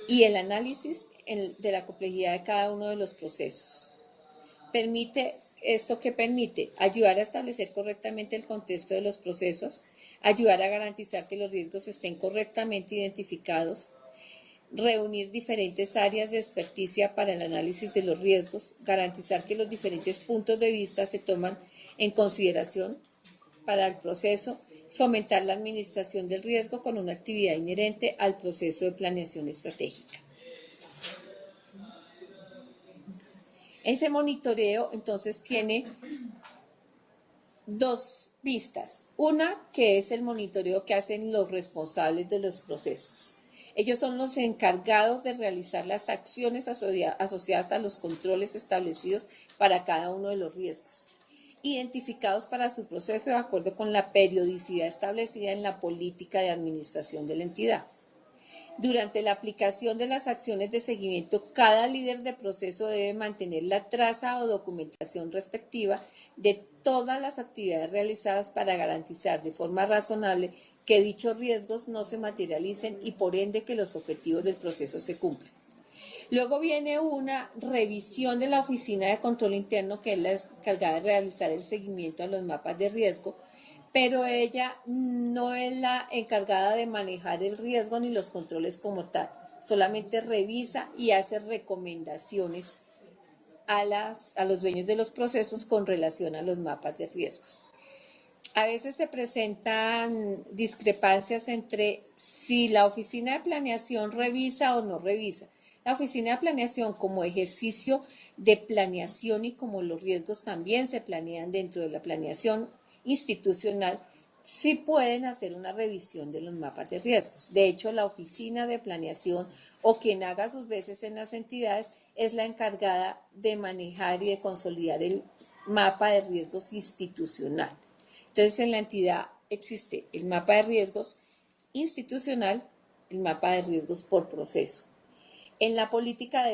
y el análisis de la complejidad de cada uno de los procesos. ¿Esto qué permite? Ayudar a establecer correctamente el contexto de los procesos, ayudar a garantizar que los riesgos estén correctamente identificados, reunir diferentes áreas de experticia para el análisis de los riesgos, garantizar que los diferentes puntos de vista se toman en consideración para el proceso, fomentar la administración del riesgo con una actividad inherente al proceso de planeación estratégica. Ese monitoreo entonces tiene dos vistas. Una que es el monitoreo que hacen los responsables de los procesos. Ellos son los encargados de realizar las acciones asociadas a los controles establecidos para cada uno de los riesgos, identificados para su proceso de acuerdo con la periodicidad establecida en la política de administración de la entidad. Durante la aplicación de las acciones de seguimiento, cada líder de proceso debe mantener la traza o documentación respectiva de todas las actividades realizadas para garantizar de forma razonable que dichos riesgos no se materialicen y por ende que los objetivos del proceso se cumplan. Luego viene una revisión de la Oficina de Control Interno, que es la encargada de realizar el seguimiento a los mapas de riesgo, pero ella no es la encargada de manejar el riesgo ni los controles como tal, solamente revisa y hace recomendaciones a los dueños de los procesos con relación a los mapas de riesgos. A veces se presentan discrepancias entre si la oficina de planeación revisa o no revisa. La oficina de planeación como ejercicio de planeación y como los riesgos también se planean dentro de la planeación institucional, sí pueden hacer una revisión de los mapas de riesgos. De hecho, la oficina de planeación o quien haga sus veces en las entidades es la encargada de manejar y de consolidar el mapa de riesgos institucional. Entonces, en la entidad existe el mapa de riesgos institucional, el mapa de riesgos por proceso. En la política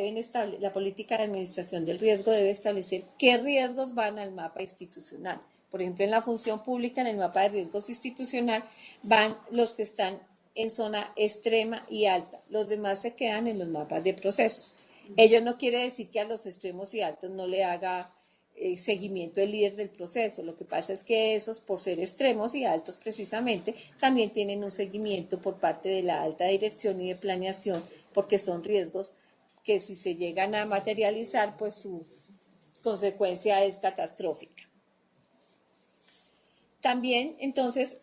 la política de administración del riesgo debe establecer qué riesgos van al mapa institucional. Por ejemplo, en la función pública, en el mapa de riesgos institucional, van los que están en zona extrema y alta. Los demás se quedan en los mapas de procesos. Ello no quiere decir que a los extremos y altos no le haga seguimiento el líder del proceso. Lo que pasa es que esos, por ser extremos y altos precisamente, también tienen un seguimiento por parte de la alta dirección y de planeación, porque son riesgos que si se llegan a materializar, pues su consecuencia es catastrófica. También, entonces,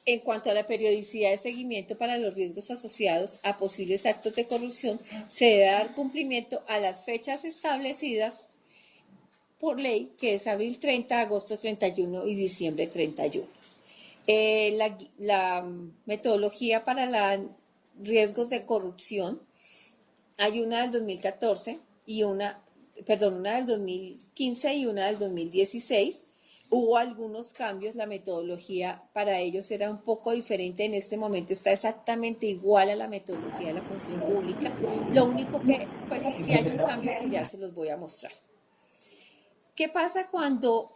en cuanto a la periodicidad de seguimiento para los riesgos asociados a posibles actos de corrupción, se debe dar cumplimiento a las fechas establecidas por ley, que es abril 30, agosto 31 y diciembre 31. La metodología para los riesgos de corrupción, hay una del 2014 y una del 2015 y una del 2016. Hubo algunos cambios, la metodología para ellos era un poco diferente, en este momento está exactamente igual a la metodología de la función pública, lo único que pues sí hay un cambio que ya se los voy a mostrar. ¿Qué pasa cuando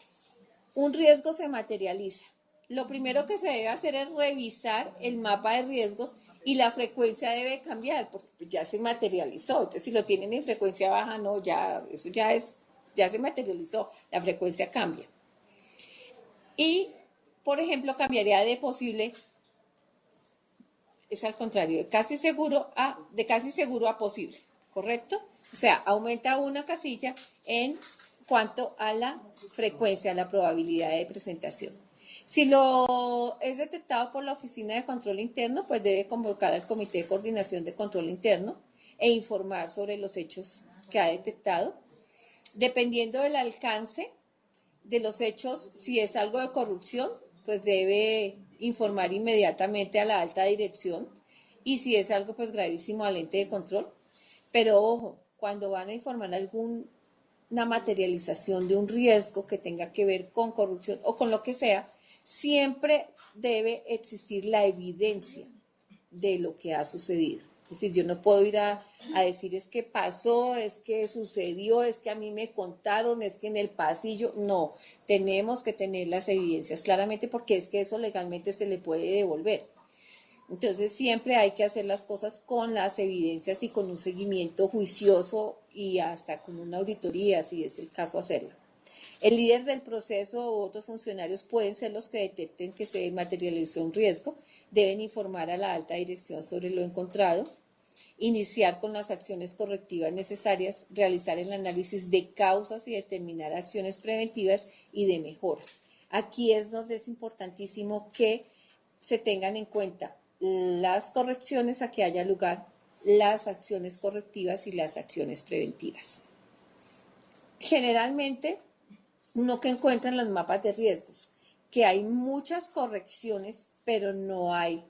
un riesgo se materializa? Lo primero que se debe hacer es revisar el mapa de riesgos y la frecuencia debe cambiar porque ya se materializó. Entonces, si lo tienen en frecuencia baja, no, ya eso ya es ya se materializó, la frecuencia cambia. Y, por ejemplo, cambiaría de posible, es al contrario, de casi seguro a posible, ¿correcto? O sea, aumenta una casilla en cuanto a la frecuencia, a la probabilidad de presentación. Si lo es detectado por la Oficina de Control Interno, pues debe convocar al Comité de Coordinación de Control Interno e informar sobre los hechos que ha detectado. Dependiendo del alcance de los hechos, si es algo de corrupción, pues debe informar inmediatamente a la alta dirección, y si es algo pues gravísimo al ente de control. Pero ojo, cuando van a informar alguna materialización de un riesgo que tenga que ver con corrupción o con lo que sea, siempre debe existir la evidencia de lo que ha sucedido. Es decir, yo no puedo ir a decir es que pasó, es que sucedió, es que a mí me contaron, es que en el pasillo. No, tenemos que tener las evidencias claramente, porque es que eso legalmente se le puede devolver. Entonces siempre hay que hacer las cosas con las evidencias y con un seguimiento juicioso y hasta con una auditoría, si es el caso, hacerla. El líder del proceso u otros funcionarios pueden ser los que detecten que se materializó un riesgo, deben informar a la alta dirección sobre lo encontrado, iniciar con las acciones correctivas necesarias, realizar el análisis de causas y determinar acciones preventivas y de mejora. Aquí es donde es importantísimo que se tengan en cuenta las correcciones a que haya lugar, las acciones correctivas y las acciones preventivas. Generalmente, uno que encuentra en los mapas de riesgos, que hay muchas correcciones, pero no hay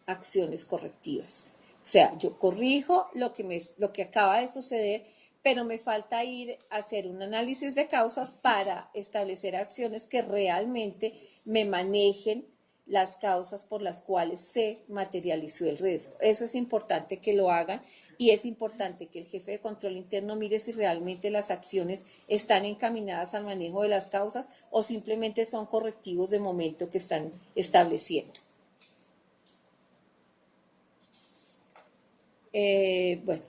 acciones correctivas. O sea, yo corrijo lo que acaba de suceder, pero me falta ir a hacer un análisis de causas para establecer acciones que realmente me manejen las causas por las cuales se materializó el riesgo. Eso es importante que lo hagan, y es importante que el jefe de control interno mire si realmente las acciones están encaminadas al manejo de las causas o simplemente son correctivos de momento que están estableciendo. Bueno,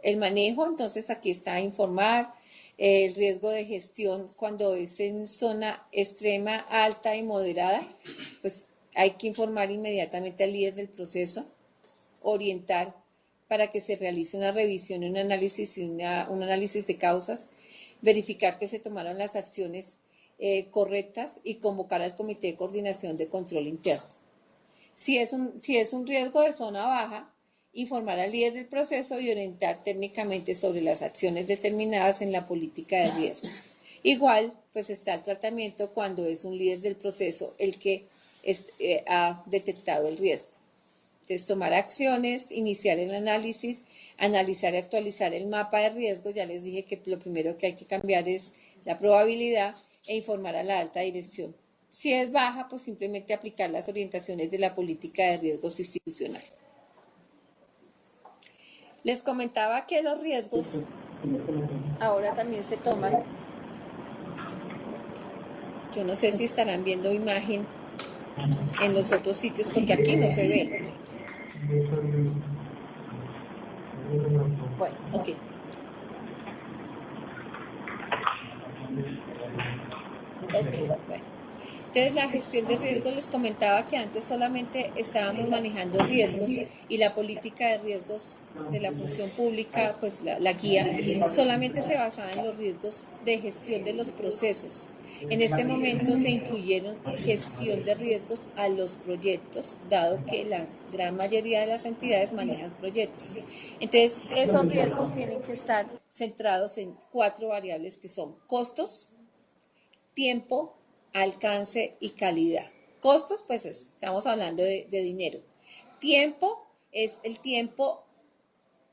el manejo, entonces aquí está informar. El riesgo de gestión cuando es en zona extrema, alta y moderada, pues hay que informar inmediatamente al líder del proceso, orientar para que se realice una revisión, un análisis de causas, verificar que se tomaron las acciones correctas y convocar al Comité de Coordinación de Control Interno. Si es un riesgo de zona baja, informar al líder del proceso y orientar técnicamente sobre las acciones determinadas en la política de riesgos. Igual, pues está el tratamiento cuando es un líder del proceso el que ha detectado el riesgo. Entonces, tomar acciones, iniciar el análisis, analizar y actualizar el mapa de riesgo. Ya les dije que lo primero que hay que cambiar es la probabilidad, e informar a la alta dirección. Si es baja, pues simplemente aplicar las orientaciones de la política de riesgos institucional. Les comentaba que los riesgos ahora también se toman. Yo no sé si estarán viendo imagen en los otros sitios porque aquí no se ve. Bueno, ok. Bueno. Entonces, la gestión de riesgos, les comentaba que antes solamente estábamos manejando riesgos, y la política de riesgos de la función pública, pues la guía, solamente se basaba en los riesgos de gestión de los procesos. En este momento se incluyeron gestión de riesgos a los proyectos, dado que la gran mayoría de las entidades manejan proyectos. Entonces, esos riesgos tienen que estar centrados en 4 variables que son costos, tiempo, alcance y calidad. Costos, pues estamos hablando de dinero. Tiempo es el tiempo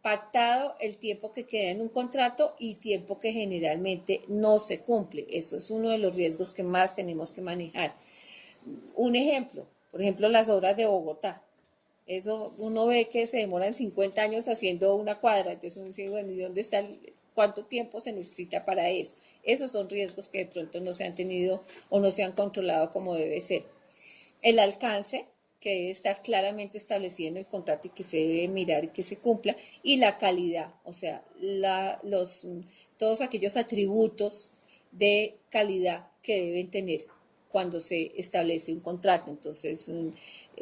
pactado, el tiempo que queda en un contrato y tiempo que generalmente no se cumple. Eso es uno de los riesgos que más tenemos que manejar. Un ejemplo, por ejemplo, las obras de Bogotá. Eso uno ve que se demoran 50 años haciendo una cuadra, entonces uno dice, bueno, ¿y dónde está cuánto tiempo se necesita para eso? Esos son riesgos que de pronto no se han tenido o no se han controlado como debe ser. El alcance, que debe estar claramente establecida en el contrato y que se debe mirar y que se cumpla, y la calidad, o sea, todos aquellos atributos de calidad que deben tener cuando se establece un contrato. Entonces,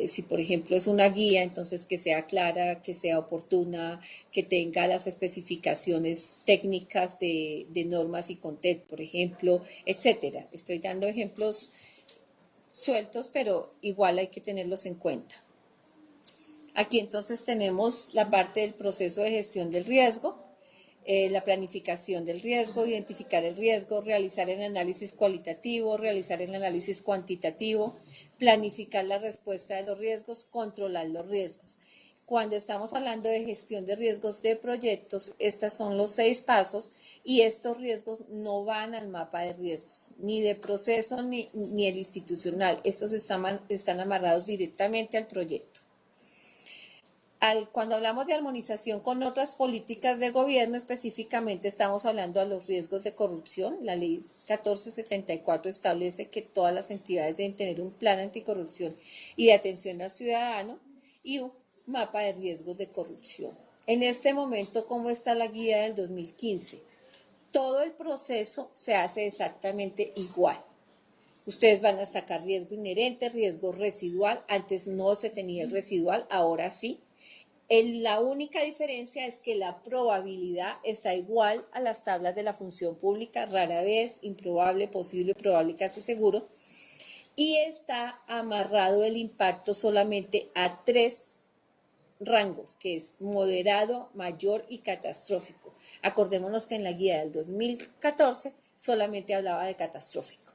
si por ejemplo es una guía, entonces que sea clara, que sea oportuna, que tenga las especificaciones técnicas de normas y CONTET, por ejemplo, etcétera. Estoy dando ejemplos sueltos, pero igual hay que tenerlos en cuenta. Aquí entonces tenemos la parte del proceso de gestión del riesgo, la planificación del riesgo, identificar el riesgo, realizar el análisis cualitativo, realizar el análisis cuantitativo, planificar la respuesta de los riesgos, controlar los riesgos. Cuando estamos hablando de gestión de riesgos de proyectos, estos son los 6 pasos y estos riesgos no van al mapa de riesgos, ni de proceso ni el institucional. Estos están amarrados directamente al proyecto. Cuando hablamos de armonización con otras políticas de gobierno, específicamente estamos hablando de los riesgos de corrupción. La ley 1474 establece que todas las entidades deben tener un plan anticorrupción y de atención al ciudadano y un mapa de riesgos de corrupción. En este momento, ¿cómo está la guía del 2015? Todo el proceso se hace exactamente igual. Ustedes van a sacar riesgo inherente, riesgo residual. Antes no se tenía el residual, ahora sí. La única diferencia es que la probabilidad está igual a las tablas de la función pública, rara vez, improbable, posible, probable, casi seguro, y está amarrado el impacto solamente a 3 rangos, que es moderado, mayor y catastrófico. Acordémonos que en la guía del 2014 solamente hablaba de catastrófico.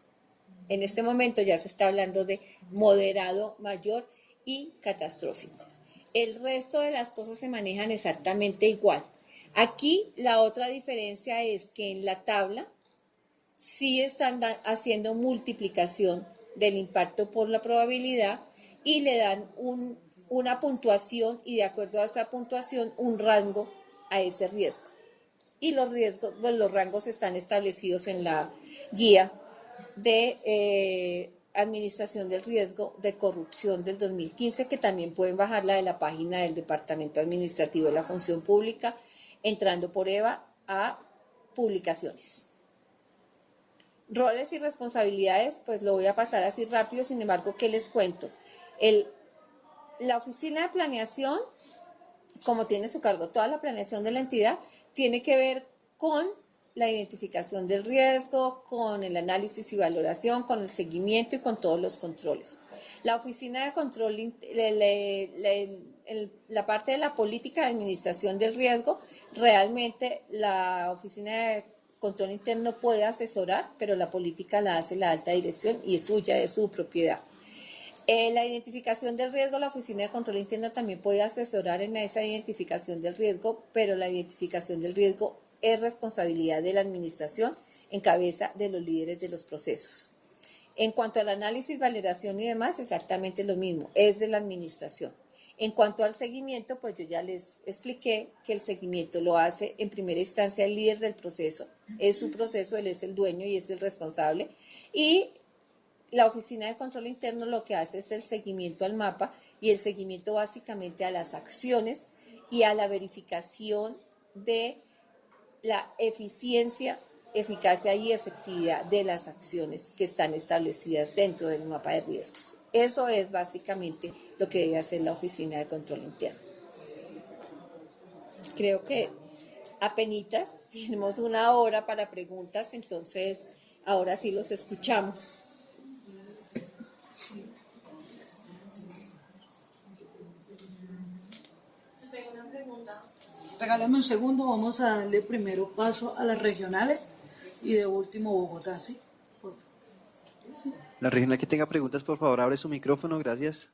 En este momento ya se está hablando de moderado, mayor y catastrófico. El resto de las cosas se manejan exactamente igual. Aquí la otra diferencia es que en la tabla sí están haciendo multiplicación del impacto por la probabilidad y le dan una puntuación y de acuerdo a esa puntuación un rango a ese riesgo. Y los rangos están establecidos en la guía de Administración del Riesgo de Corrupción del 2015, que también pueden bajarla de la página del Departamento Administrativo de la Función Pública, entrando por EVA a Publicaciones. Roles y responsabilidades, pues lo voy a pasar así rápido, sin embargo, ¿qué les cuento? La Oficina de Planeación, como tiene su cargo toda la planeación de la entidad, tiene que ver con la identificación del riesgo, con el análisis y valoración, con el seguimiento y con todos los controles. La oficina de control, la parte de la política de administración del riesgo, realmente la oficina de control interno puede asesorar, pero la política la hace la alta dirección y es suya, es su propiedad. La identificación del riesgo, la Oficina de Control Interno también puede asesorar en esa identificación del riesgo, pero la identificación del riesgo es responsabilidad de la administración en cabeza de los líderes de los procesos. En cuanto al análisis, valoración y demás, exactamente lo mismo, es de la administración. En cuanto al seguimiento, pues yo ya les expliqué que el seguimiento lo hace en primera instancia el líder del proceso, es su proceso, él es el dueño y es el responsable, y la Oficina de Control Interno lo que hace es el seguimiento al mapa y el seguimiento básicamente a las acciones y a la verificación de la eficiencia, eficacia y efectividad de las acciones que están establecidas dentro del mapa de riesgos. Eso es básicamente lo que debe hacer la Oficina de Control Interno. Creo que apenitas tenemos 1 hora para preguntas, entonces ahora sí los escuchamos. Tengo una pregunta. Regálame un segundo, vamos a darle primero paso a las regionales y de último Bogotá, ¿sí? Por favor. La regional que tenga preguntas, por favor, abre su micrófono, gracias.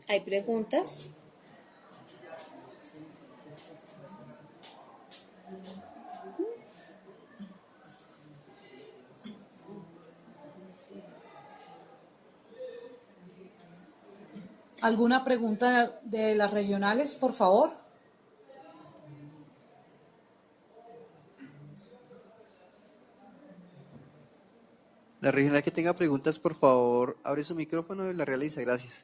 ¿Hay preguntas? ¿Alguna pregunta de las regionales, por favor? La regional que tenga preguntas, por favor, abre su micrófono y la realiza. Gracias.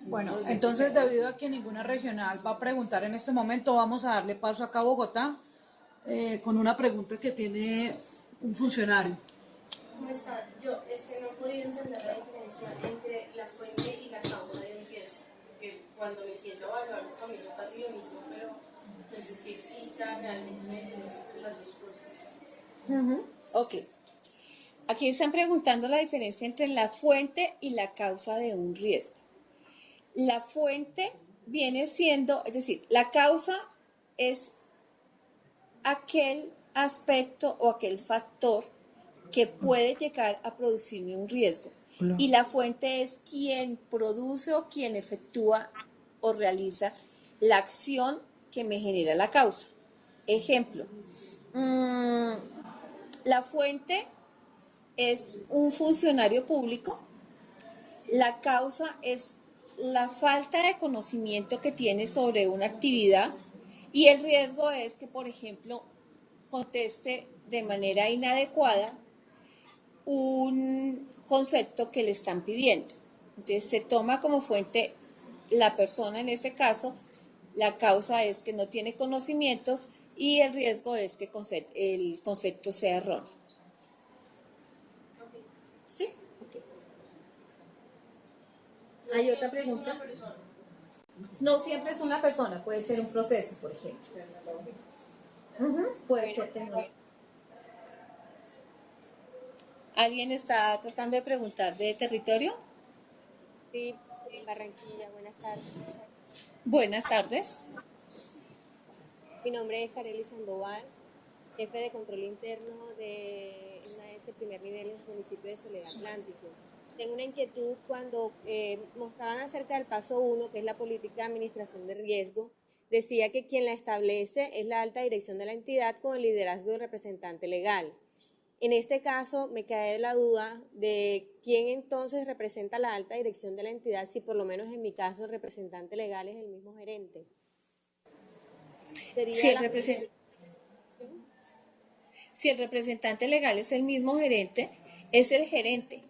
Bueno, entonces debido a que ninguna regional va a preguntar en este momento, vamos a darle paso acá a Bogotá con una pregunta que tiene un funcionario. ¿Cómo está? Yo no he podido entender la diferencia entre la fuente y la causa de un riesgo, porque cuando me siento a evaluar para mí son casi lo mismo, pero no sé si exista realmente una diferencia entre las dos cosas. Ok. Aquí están preguntando la diferencia entre la fuente y la causa de un riesgo. La fuente viene siendo, es decir, la causa es aquel aspecto o aquel factor que puede llegar a producirme un riesgo. Y la fuente es quien produce o quien efectúa o realiza la acción que me genera la causa. Ejemplo, la fuente es un funcionario público, la causa es la falta de conocimiento que tiene sobre una actividad y el riesgo es que, por ejemplo, conteste de manera inadecuada un concepto que le están pidiendo. Entonces se toma como fuente la persona en este caso, la causa es que no tiene conocimientos y el riesgo es que el concepto sea erróneo. ¿Sí? Okay. ¿Hay otra pregunta? No siempre es una persona, puede ser un proceso, por ejemplo. Puede ser tecnología. ¿Alguien está tratando de preguntar de territorio? Sí, en Barranquilla, buenas tardes. Buenas tardes. Mi nombre es Kareli Sandoval, jefe de control interno de una AES primer nivel en el municipio de Soledad Atlántico. Tengo una inquietud cuando mostraban acerca del paso 1, que es la política de administración de riesgo. Decía que quien la establece es la alta dirección de la entidad con el liderazgo del representante legal. En este caso, me cae la duda de quién entonces representa la alta dirección de la entidad, si por lo menos en mi caso el representante legal es el mismo gerente. Si el representante legal es el mismo gerente, es el gerente,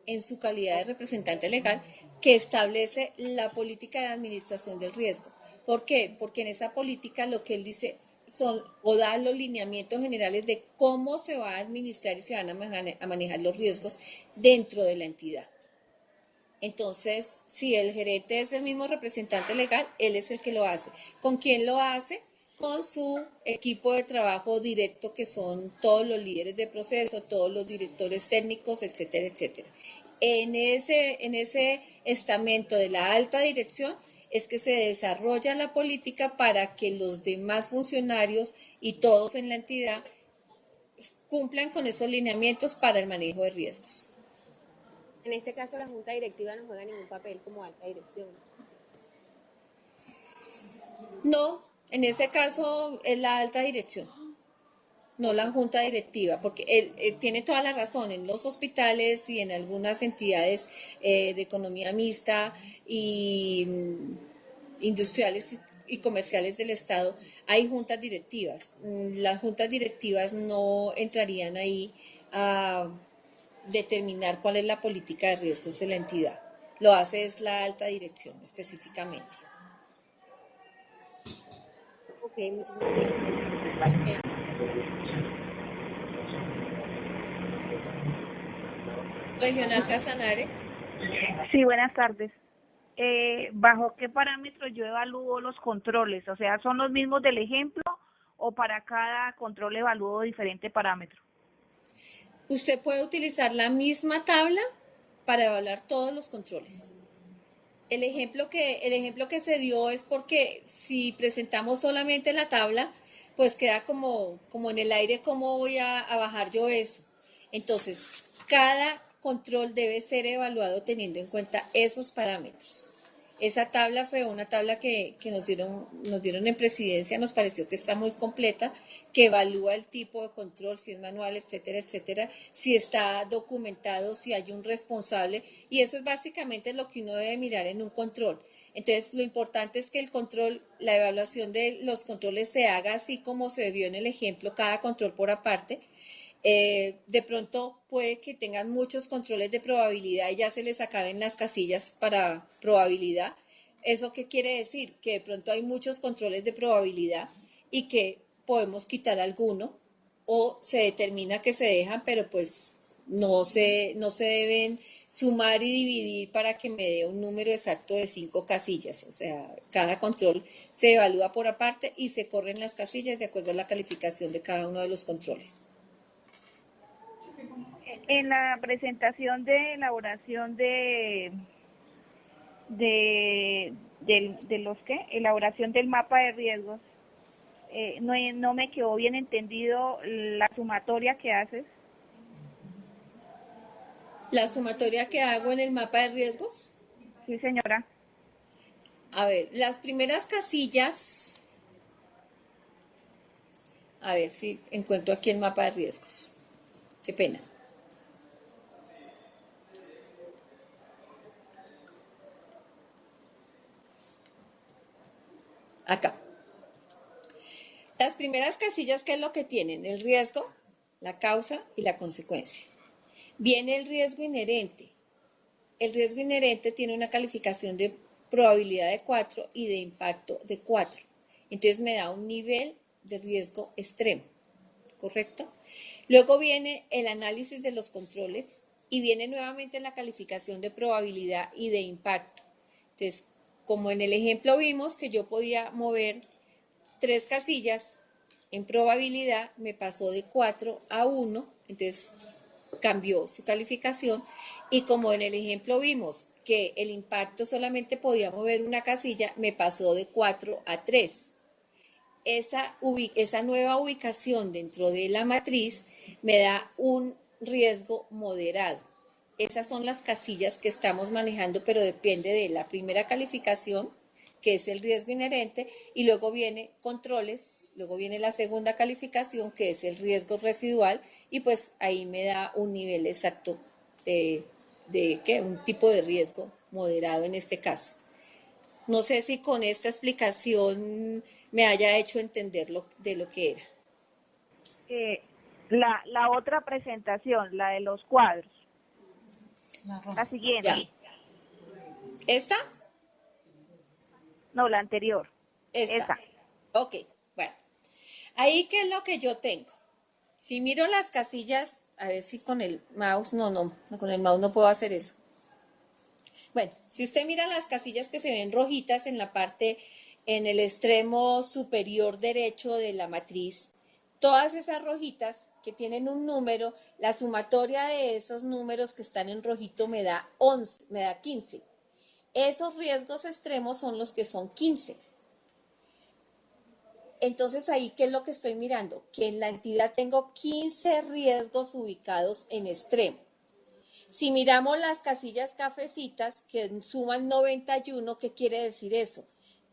en su calidad de representante legal, que establece la política de administración del riesgo. ¿Por qué? Porque en esa política lo que él dice son o da los lineamientos generales de cómo se va a administrar y se van a manejar los riesgos dentro de la entidad. Entonces, si el gerente es el mismo representante legal, él es el que lo hace. ¿Con quién lo hace? Con su equipo de trabajo directo, que son todos los líderes de proceso, todos los directores técnicos, etcétera, etcétera. En ese estamento de la alta dirección es que se desarrolla la política para que los demás funcionarios y todos en la entidad cumplan con esos lineamientos para el manejo de riesgos. En este caso, la junta directiva no juega ningún papel como alta dirección. No, en ese caso es la alta dirección, no la junta directiva, porque él tiene toda la razón. En los hospitales y en algunas entidades de economía mixta y industriales y comerciales del Estado hay juntas directivas. Las juntas directivas no entrarían ahí a determinar cuál es la política de riesgos de la entidad. Lo hace es la alta dirección específicamente. Ok, muchísimas gracias. Regional Casanare. Sí, buenas tardes. ¿Bajo qué parámetros yo evalúo los controles? O sea, ¿son los mismos del ejemplo o para cada control evalúo diferente parámetro? Usted puede utilizar la misma tabla para evaluar todos los controles. El ejemplo que se dio es porque si presentamos solamente la tabla, pues queda como en el aire, ¿cómo voy a bajar yo eso? Entonces, cada control debe ser evaluado teniendo en cuenta esos parámetros. Esa tabla fue una tabla que nos dieron en presidencia, nos pareció que está muy completa, que evalúa el tipo de control, si es manual, etcétera, etcétera, si está documentado, si hay un responsable, y eso es básicamente lo que uno debe mirar en un control. Entonces, lo importante es que el control, la evaluación de los controles se haga así como se vio en el ejemplo, cada control por aparte. De pronto puede que tengan muchos controles de probabilidad y ya se les acaben las casillas para probabilidad. ¿Eso qué quiere decir? Que de pronto hay muchos controles de probabilidad y que podemos quitar alguno o se determina que se dejan, pero pues no se deben sumar y dividir para que me dé un número exacto de 5 casillas. O sea, cada control se evalúa por aparte y se corren las casillas de acuerdo a la calificación de cada uno de los controles. En la presentación de elaboración de los que elaboración del mapa de riesgos, no me quedó bien entendido la sumatoria que haces. La sumatoria que hago en el mapa de riesgos. Sí, señora. A ver, las primeras casillas. A ver si encuentro aquí el mapa de riesgos. Qué pena. Acá. Las primeras casillas, ¿qué es lo que tienen? El riesgo, la causa y la consecuencia. Viene el riesgo inherente. El riesgo inherente tiene una calificación de probabilidad de 4 y de impacto de 4. Entonces me da un nivel de riesgo extremo, ¿correcto? Luego viene el análisis de los controles y viene nuevamente la calificación de probabilidad y de impacto. Entonces, como en el ejemplo vimos que yo podía mover 3 casillas, en probabilidad me pasó de 4 a 1, entonces cambió su calificación, y como en el ejemplo vimos que el impacto solamente podía mover una casilla, me pasó de 4 a 3. Esa nueva ubicación dentro de la matriz me da un riesgo moderado. Esas son las casillas que estamos manejando, pero depende de la primera calificación, que es el riesgo inherente, y luego viene controles, luego viene la segunda calificación, que es el riesgo residual, y pues ahí me da un nivel exacto de ¿qué? Un tipo de riesgo moderado en este caso. No sé si con esta explicación me haya hecho entender de lo que era. La otra presentación, la de los cuadros, la siguiente. Ya. ¿Esta? No, la anterior. Esta. Esa. Ok, bueno. Ahí, ¿qué es lo que yo tengo? Si miro las casillas, a ver si con el mouse, no, con el mouse no puedo hacer eso. Bueno, si usted mira las casillas que se ven rojitas en la parte, en el extremo superior derecho de la matriz, todas esas rojitas que tienen un número, la sumatoria de esos números que están en rojito me da 11, me da 15. Esos riesgos extremos son los que son 15. Entonces ahí, ¿qué es lo que estoy mirando? Que en la entidad tengo 15 riesgos ubicados en extremo. Si miramos las casillas cafecitas que suman 91, ¿qué quiere decir eso?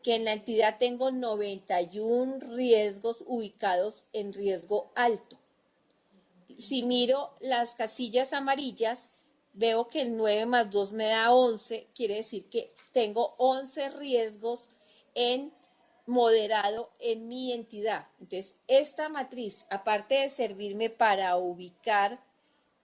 Que en la entidad tengo 91 riesgos ubicados en riesgo alto. Si miro las casillas amarillas, veo que el 9 más 2 me da 11, quiere decir que tengo 11 riesgos en moderado en mi entidad. Entonces, esta matriz, aparte de servirme para ubicar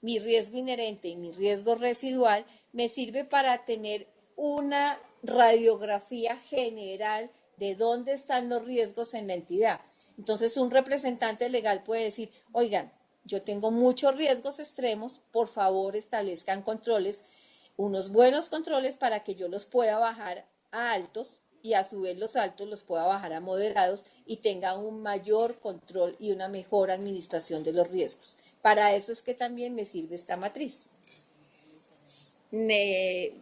mi riesgo inherente y mi riesgo residual, me sirve para tener una radiografía general de dónde están los riesgos en la entidad. Entonces, un representante legal puede decir, oigan, yo tengo muchos riesgos extremos, por favor establezcan controles, unos buenos controles para que yo los pueda bajar a altos y a su vez los altos los pueda bajar a moderados y tenga un mayor control y una mejor administración de los riesgos. Para eso es que también me sirve esta matriz. ¿Me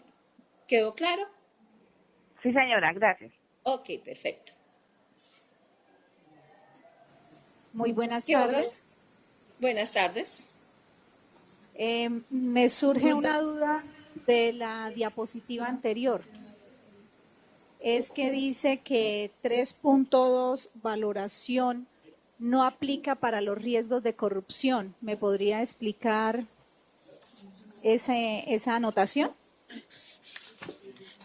quedó claro? Sí, señora, gracias. Ok, perfecto. Muy buenas ¿Qué otras? tardes. Buenas tardes. Me surge una duda de la diapositiva anterior. Es que dice que 3.2 valoración no aplica para los riesgos de corrupción. ¿Me podría explicar esa anotación?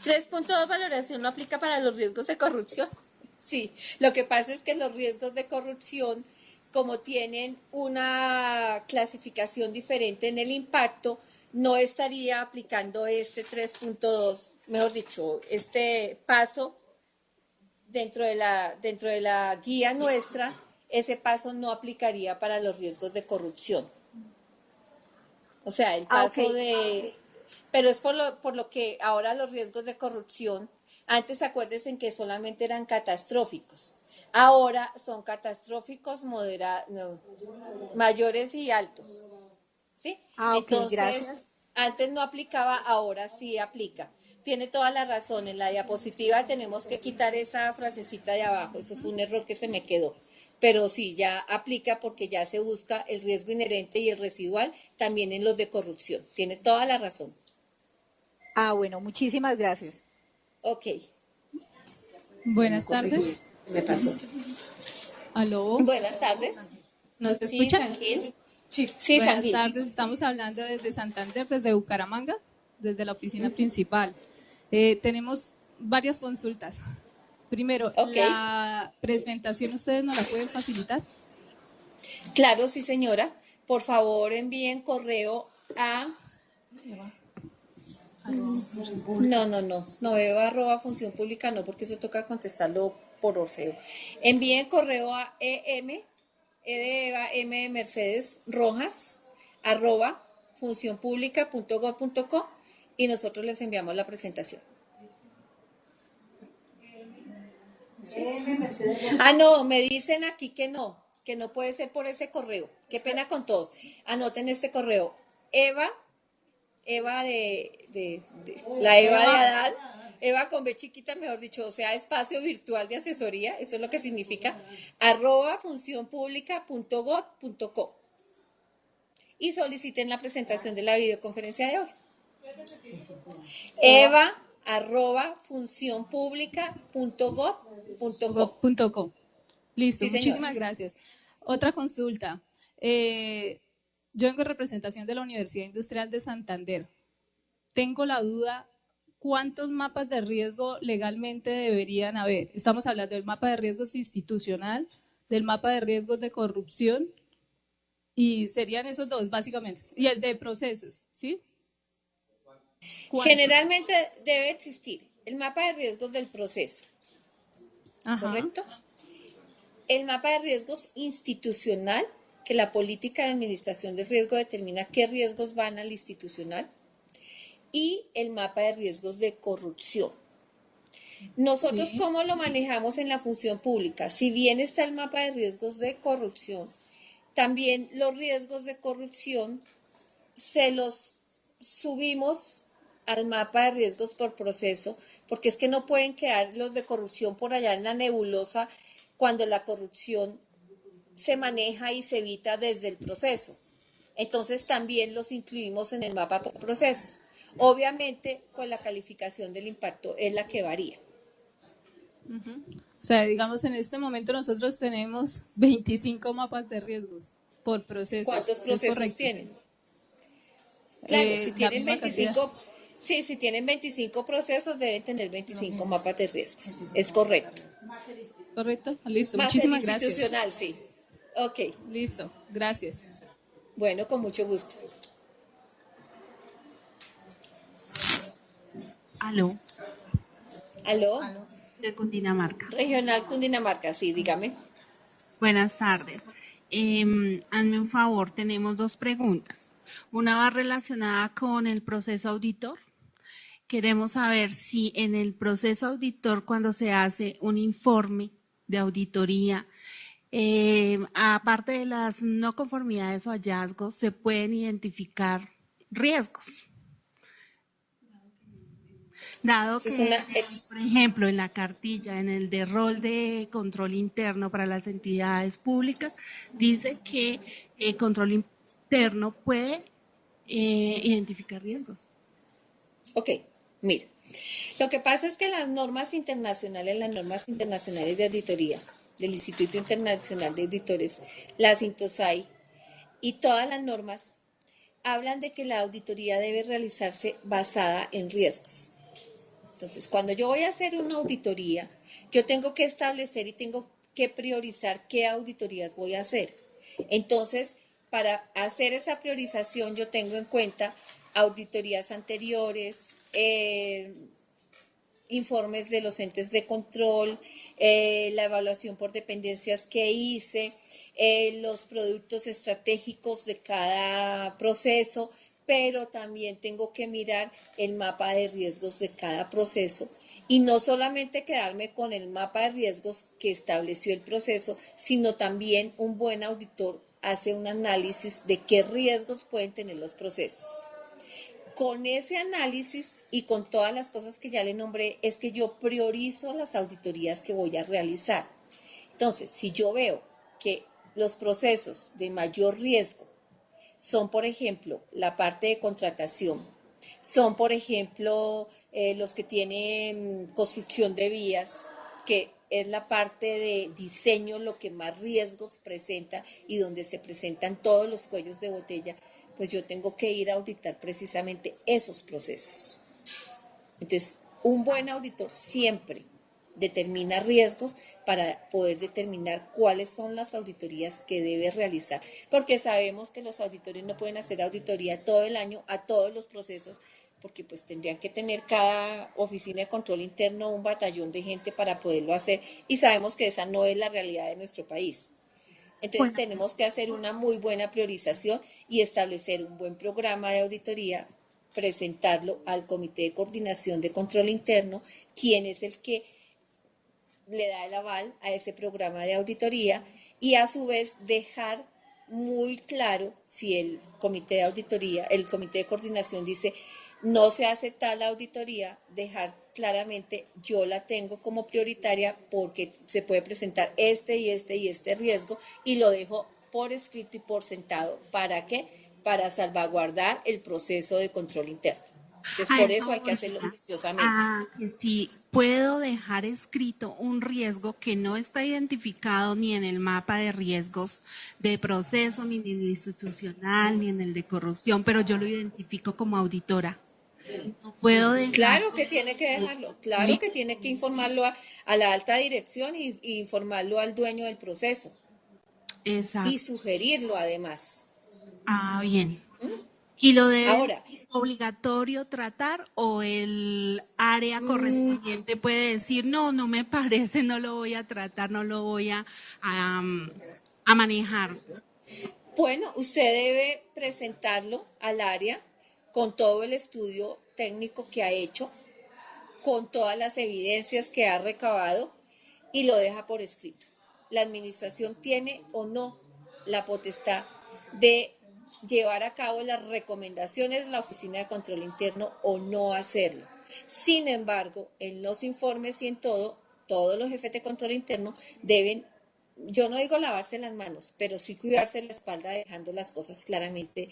3.2 valoración no aplica para los riesgos de corrupción. Sí, lo que pasa es que los riesgos de corrupción, como tienen una clasificación diferente en el impacto, no estaría aplicando este 3.2, mejor dicho, este paso dentro de la guía nuestra, ese paso no aplicaría para los riesgos de corrupción. O sea, el paso Ok. pero es por lo que ahora los riesgos de corrupción, antes acuérdense que solamente eran catastróficos. Ahora son catastróficos mayores y altos. ¿Sí? Ok, Entonces, gracias. antes no aplicaba, ahora sí aplica. Tiene toda la razón. En la diapositiva tenemos que quitar esa frasecita de abajo. Eso fue un error que se me quedó. Pero sí, ya aplica porque ya se busca el riesgo inherente y el residual también en los de corrupción. Tiene toda la razón. Bueno, muchísimas gracias. Ok, Buenas tardes. me pasó. Aló, Buenas tardes. ¿nos Sí, escuchan? Sangil. Sí. Sí, Buenas Sangil. tardes, estamos hablando desde Santander, desde Bucaramanga, desde la oficina principal. Tenemos varias consultas. Primero, Ok. la presentación, ¿ustedes nos la pueden facilitar? Claro, sí, señora. Por favor, envíen correo a... No, Eva @ función pública no, porque eso toca contestarlo por Orfeo. Envíen correo a E de Eva, M de Mercedes, Rojas, @funcionpublica.gov.co y nosotros les enviamos la presentación. No, me dicen aquí que no puede ser por ese correo. Qué pena con todos. Anoten este correo. Eva la Eva de Adán, Eva con B chiquita, mejor dicho, o sea, espacio virtual de asesoría, eso es lo que significa, @funcionpublica.gov.co y soliciten la presentación de la videoconferencia de hoy. Eva @funcionpublica.gov.co. Go.com. Listo, Sí, señora. muchísimas gracias. Otra consulta. Yo vengo en representación de la Universidad Industrial de Santander. Tengo la duda, ¿cuántos mapas de riesgo legalmente deberían haber? Estamos hablando del mapa de riesgos institucional, del mapa de riesgos de corrupción, y serían esos dos, básicamente. Y el de procesos, ¿sí? ¿Cuántos? Generalmente debe existir el mapa de riesgos del proceso, Ajá. ¿correcto? El mapa de riesgos institucional, que la política de administración del riesgo determina qué riesgos van al institucional, y el mapa de riesgos de corrupción. Nosotros, Sí. ¿cómo lo manejamos en la función pública? Si bien está el mapa de riesgos de corrupción, también los riesgos de corrupción se los subimos al mapa de riesgos por proceso, porque es que no pueden quedar los de corrupción por allá en la nebulosa cuando la corrupción se maneja y se evita desde el proceso. Entonces también los incluimos en el mapa por procesos. Obviamente, pues la calificación del impacto es la que varía. O sea, digamos, en este momento nosotros tenemos 25 mapas de riesgos por procesos. ¿Cuántos ¿Es procesos correcto? tienen? Claro, si La tienen misma cantidad. 25, sí, si tienen 25 procesos deben tener 25 mapas de riesgos. Es correcto. ¿Correcto? Listo, Más el muchísimas gracias. institucional, sí. Ok, Listo, gracias. bueno, con mucho gusto. Aló, ¿Aló? de Cundinamarca. Regional Cundinamarca, sí, dígame. Buenas tardes. Hazme un favor, tenemos dos preguntas. Una va relacionada con el proceso auditor. Queremos saber si en el proceso auditor, cuando se hace un informe de auditoría, aparte de las no conformidades o hallazgos, se pueden identificar riesgos. Dado Eso es que, una por ejemplo, en la cartilla, en el de rol de control interno para las entidades públicas, dice que el control interno puede identificar riesgos. Ok, mira, lo que pasa es que las normas internacionales de auditoría del Instituto Internacional de Auditores, las INTOSAI, y todas las normas hablan de que la auditoría debe realizarse basada en riesgos. Entonces, cuando yo voy a hacer una auditoría, yo tengo que establecer y tengo que priorizar qué auditorías voy a hacer. Entonces, para hacer esa priorización, yo tengo en cuenta auditorías anteriores, informes de los entes de control, la evaluación por dependencias que hice, los productos estratégicos de cada proceso, pero también tengo que mirar el mapa de riesgos de cada proceso y no solamente quedarme con el mapa de riesgos que estableció el proceso, sino también un buen auditor hace un análisis de qué riesgos pueden tener los procesos. Con ese análisis y con todas las cosas que ya le nombré, es que yo priorizo las auditorías que voy a realizar. Entonces, si yo veo que los procesos de mayor riesgo son, por ejemplo, la parte de contratación, son, por ejemplo, los que tienen construcción de vías, que es la parte de diseño lo que más riesgos presenta y donde se presentan todos los cuellos de botella, pues yo tengo que ir a auditar precisamente esos procesos. Entonces, un buen auditor siempre determina riesgos para poder determinar cuáles son las auditorías que debe realizar, porque sabemos que los auditores no pueden hacer auditoría todo el año a todos los procesos, porque pues tendrían que tener cada oficina de control interno un batallón de gente para poderlo hacer, y sabemos que esa no es la realidad de nuestro país. Entonces tenemos que hacer una muy buena priorización y establecer un buen programa de auditoría, presentarlo al Comité de Coordinación de Control Interno, quien es el que le da el aval a ese programa de auditoría, y a su vez dejar muy claro si el comité de auditoría, el comité de coordinación dice no se hace tal auditoría, dejar claramente yo la tengo como prioritaria porque se puede presentar este y este y este riesgo, y lo dejo por escrito y por sentado. ¿Para qué? Para salvaguardar el proceso de control interno. Entonces, por eso hay que hacerlo juiciosamente. Que si puedo dejar escrito un riesgo que no está identificado ni en el mapa de riesgos de proceso, ni en el institucional, ni en el de corrupción, pero yo lo identifico como auditora. No puedo dejar. Claro que tiene que dejarlo, claro que tiene que informarlo a la alta dirección y informarlo al dueño del proceso. Exacto. Y sugerirlo además. Bien. ¿Y lo debe Ahora, obligatorio tratar o el área correspondiente puede decir, no, no me parece, no lo voy a tratar, no lo voy a manejar? Bueno, usted debe presentarlo al área con todo el estudio técnico que ha hecho, con todas las evidencias que ha recabado, y lo deja por escrito. La administración tiene o no la potestad de llevar a cabo las recomendaciones de la Oficina de Control Interno o no hacerlo. Sin embargo, en los informes y en todo, todos los jefes de control interno deben, yo no digo lavarse las manos, pero sí cuidarse la espalda, dejando las cosas claramente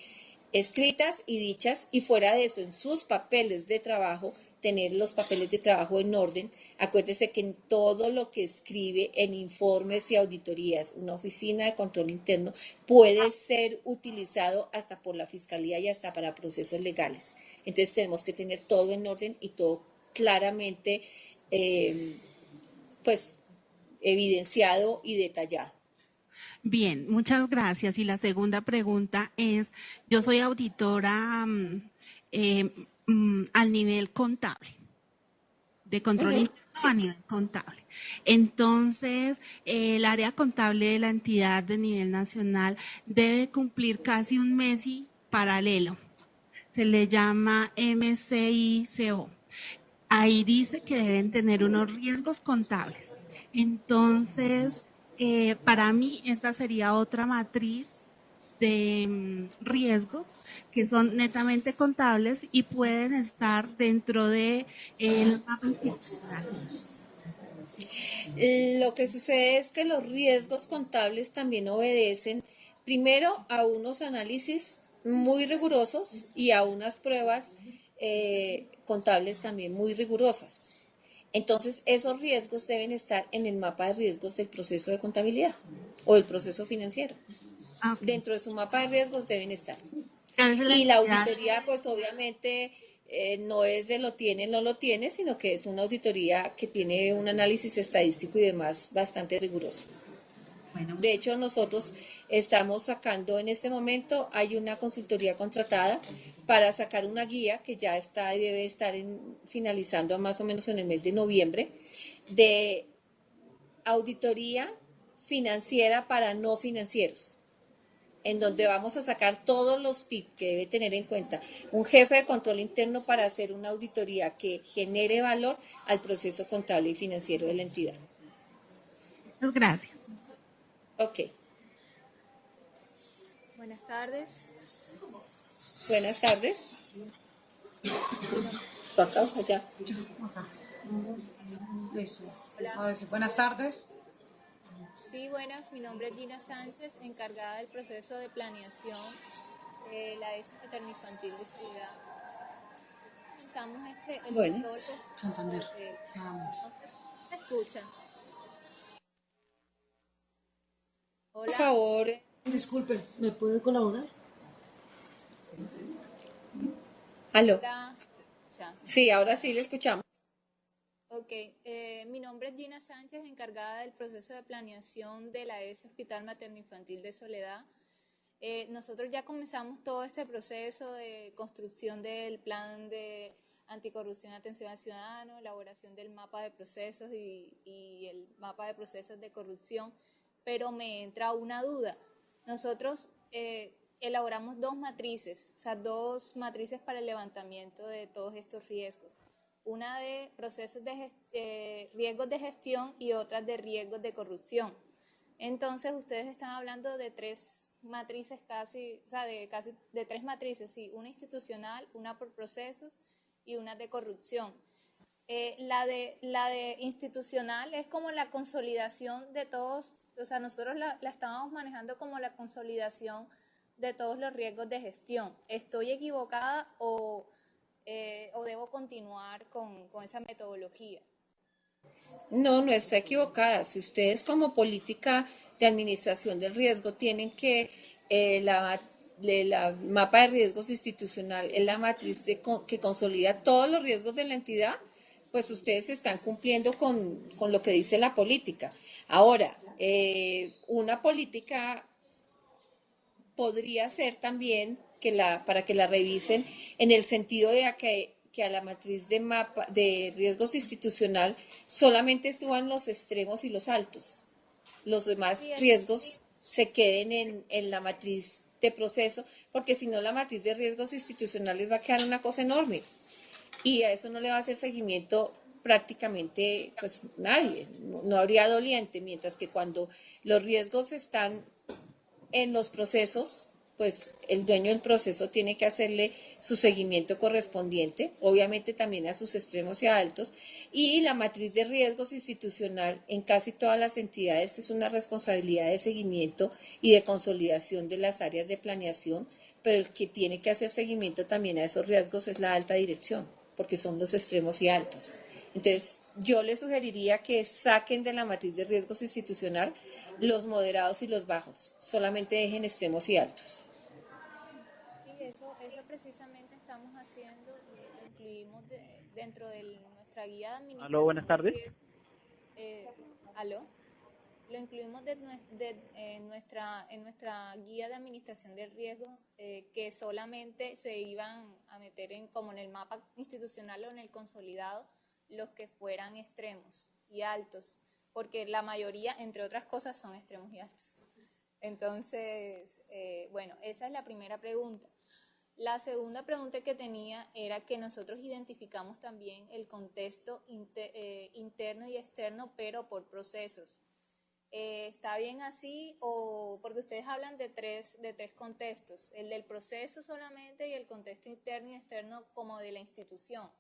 escritas y dichas, y fuera de eso, en sus papeles de trabajo, tener los papeles de trabajo en orden. Acuérdese que en todo lo que escribe en informes y auditorías, una oficina de control interno puede ser utilizado hasta por la fiscalía y hasta para procesos legales. Entonces tenemos que tener todo en orden y todo claramente pues evidenciado y detallado. Bien, muchas gracias. Y la segunda pregunta es, yo soy auditora al nivel contable, de control interno a nivel contable. Entonces, el área contable de la entidad de nivel nacional debe cumplir casi un MESI paralelo. Se le llama MCICO. Ahí dice que deben tener unos riesgos contables. Entonces, para mí esta sería otra matriz de riesgos que son netamente contables y pueden estar dentro de el mapa institucional. Lo que sucede es que los riesgos contables también obedecen primero a unos análisis muy rigurosos y a unas pruebas contables también muy rigurosas. Entonces, esos riesgos deben estar en el mapa de riesgos del proceso de contabilidad o del proceso financiero. Ok. Dentro de su mapa de riesgos deben estar. Entonces, Y la entidad- auditoría, pues obviamente no es de lo tiene, no lo tiene, sino que es una auditoría que tiene un análisis estadístico y demás bastante riguroso. Bueno, De hecho, nosotros estamos sacando en este momento, hay una consultoría contratada para sacar una guía que ya está y debe estar finalizando más o menos en el mes de noviembre, de auditoría financiera para no financieros, en donde vamos a sacar todos los tips que debe tener en cuenta un jefe de control interno para hacer una auditoría que genere valor al proceso contable y financiero de la entidad. muchas gracias. Ok, Buenas tardes. buenas tardes. Su acá o allá. Listo. Hola. Ahora sí, buenas tardes. Sí, buenas. Mi nombre es Gina Sánchez, encargada del proceso de planeación de la ESI Materno Infantil de Soledad. Comenzamos Buenas. todo el proceso. Santander. No se escucha. Por Hola. favor, Disculpe, ¿me puede colaborar? aló. Hola. ¿Se escucha? Sí, ahora sí le escuchamos. Ok, mi nombre es Gina Sánchez, encargada del proceso de planeación de la ESI Hospital Materno Infantil de Soledad. Nosotros ya comenzamos todo este proceso de construcción del plan de anticorrupción y atención al ciudadano, elaboración del mapa de procesos y el mapa de procesos de corrupción, pero me entra una duda. Nosotros elaboramos dos matrices para el levantamiento de todos estos riesgos. Una de procesos de riesgos de gestión y otra de riesgos de corrupción. Entonces, ustedes están hablando de tres matrices de tres matrices, sí, una institucional, una por procesos y una de corrupción. La de institucional es como la consolidación de todos, o sea, nosotros la estábamos manejando como la consolidación de todos los riesgos de gestión. ¿Estoy equivocada o debo continuar con esa metodología? No, no está equivocada. Si ustedes como política de administración del riesgo tienen que la mapa de riesgos institucional es la matriz que consolida todos los riesgos de la entidad, pues ustedes están cumpliendo con lo que dice la política. Ahora, una política podría ser también para que la revisen en el sentido de que a la matriz de mapa de riesgos institucional solamente suban los extremos y los altos. Los demás Sí, riesgos se queden en la matriz de proceso, porque si no la matriz de riesgos institucionales va a quedar una cosa enorme y a eso no le va a hacer seguimiento prácticamente pues nadie, no habría doliente, mientras que cuando los riesgos están en los procesos, pues el dueño del proceso tiene que hacerle su seguimiento correspondiente, obviamente también a sus extremos y altos, y la matriz de riesgos institucional en casi todas las entidades es una responsabilidad de seguimiento y de consolidación de las áreas de planeación, pero el que tiene que hacer seguimiento también a esos riesgos es la alta dirección, porque son los extremos y altos. Entonces, yo les sugeriría que saquen de la matriz de riesgos institucional los moderados y los bajos, solamente dejen extremos y altos. Sí, eso precisamente estamos haciendo y lo incluimos dentro de nuestra guía de administración. Aló, buenas tardes. ¿Aló? Lo incluimos en nuestra guía de administración del riesgo, que solamente se iban a meter como en el mapa institucional o en el consolidado los que fueran extremos y altos, porque la mayoría, entre otras cosas, son extremos y altos. Entonces, bueno, esa es la primera pregunta. La segunda pregunta que tenía era que nosotros identificamos también el contexto interno y externo, pero por procesos. ¿Está bien así? O porque ustedes hablan de tres contextos, el del proceso solamente y el contexto interno y externo como de la institución,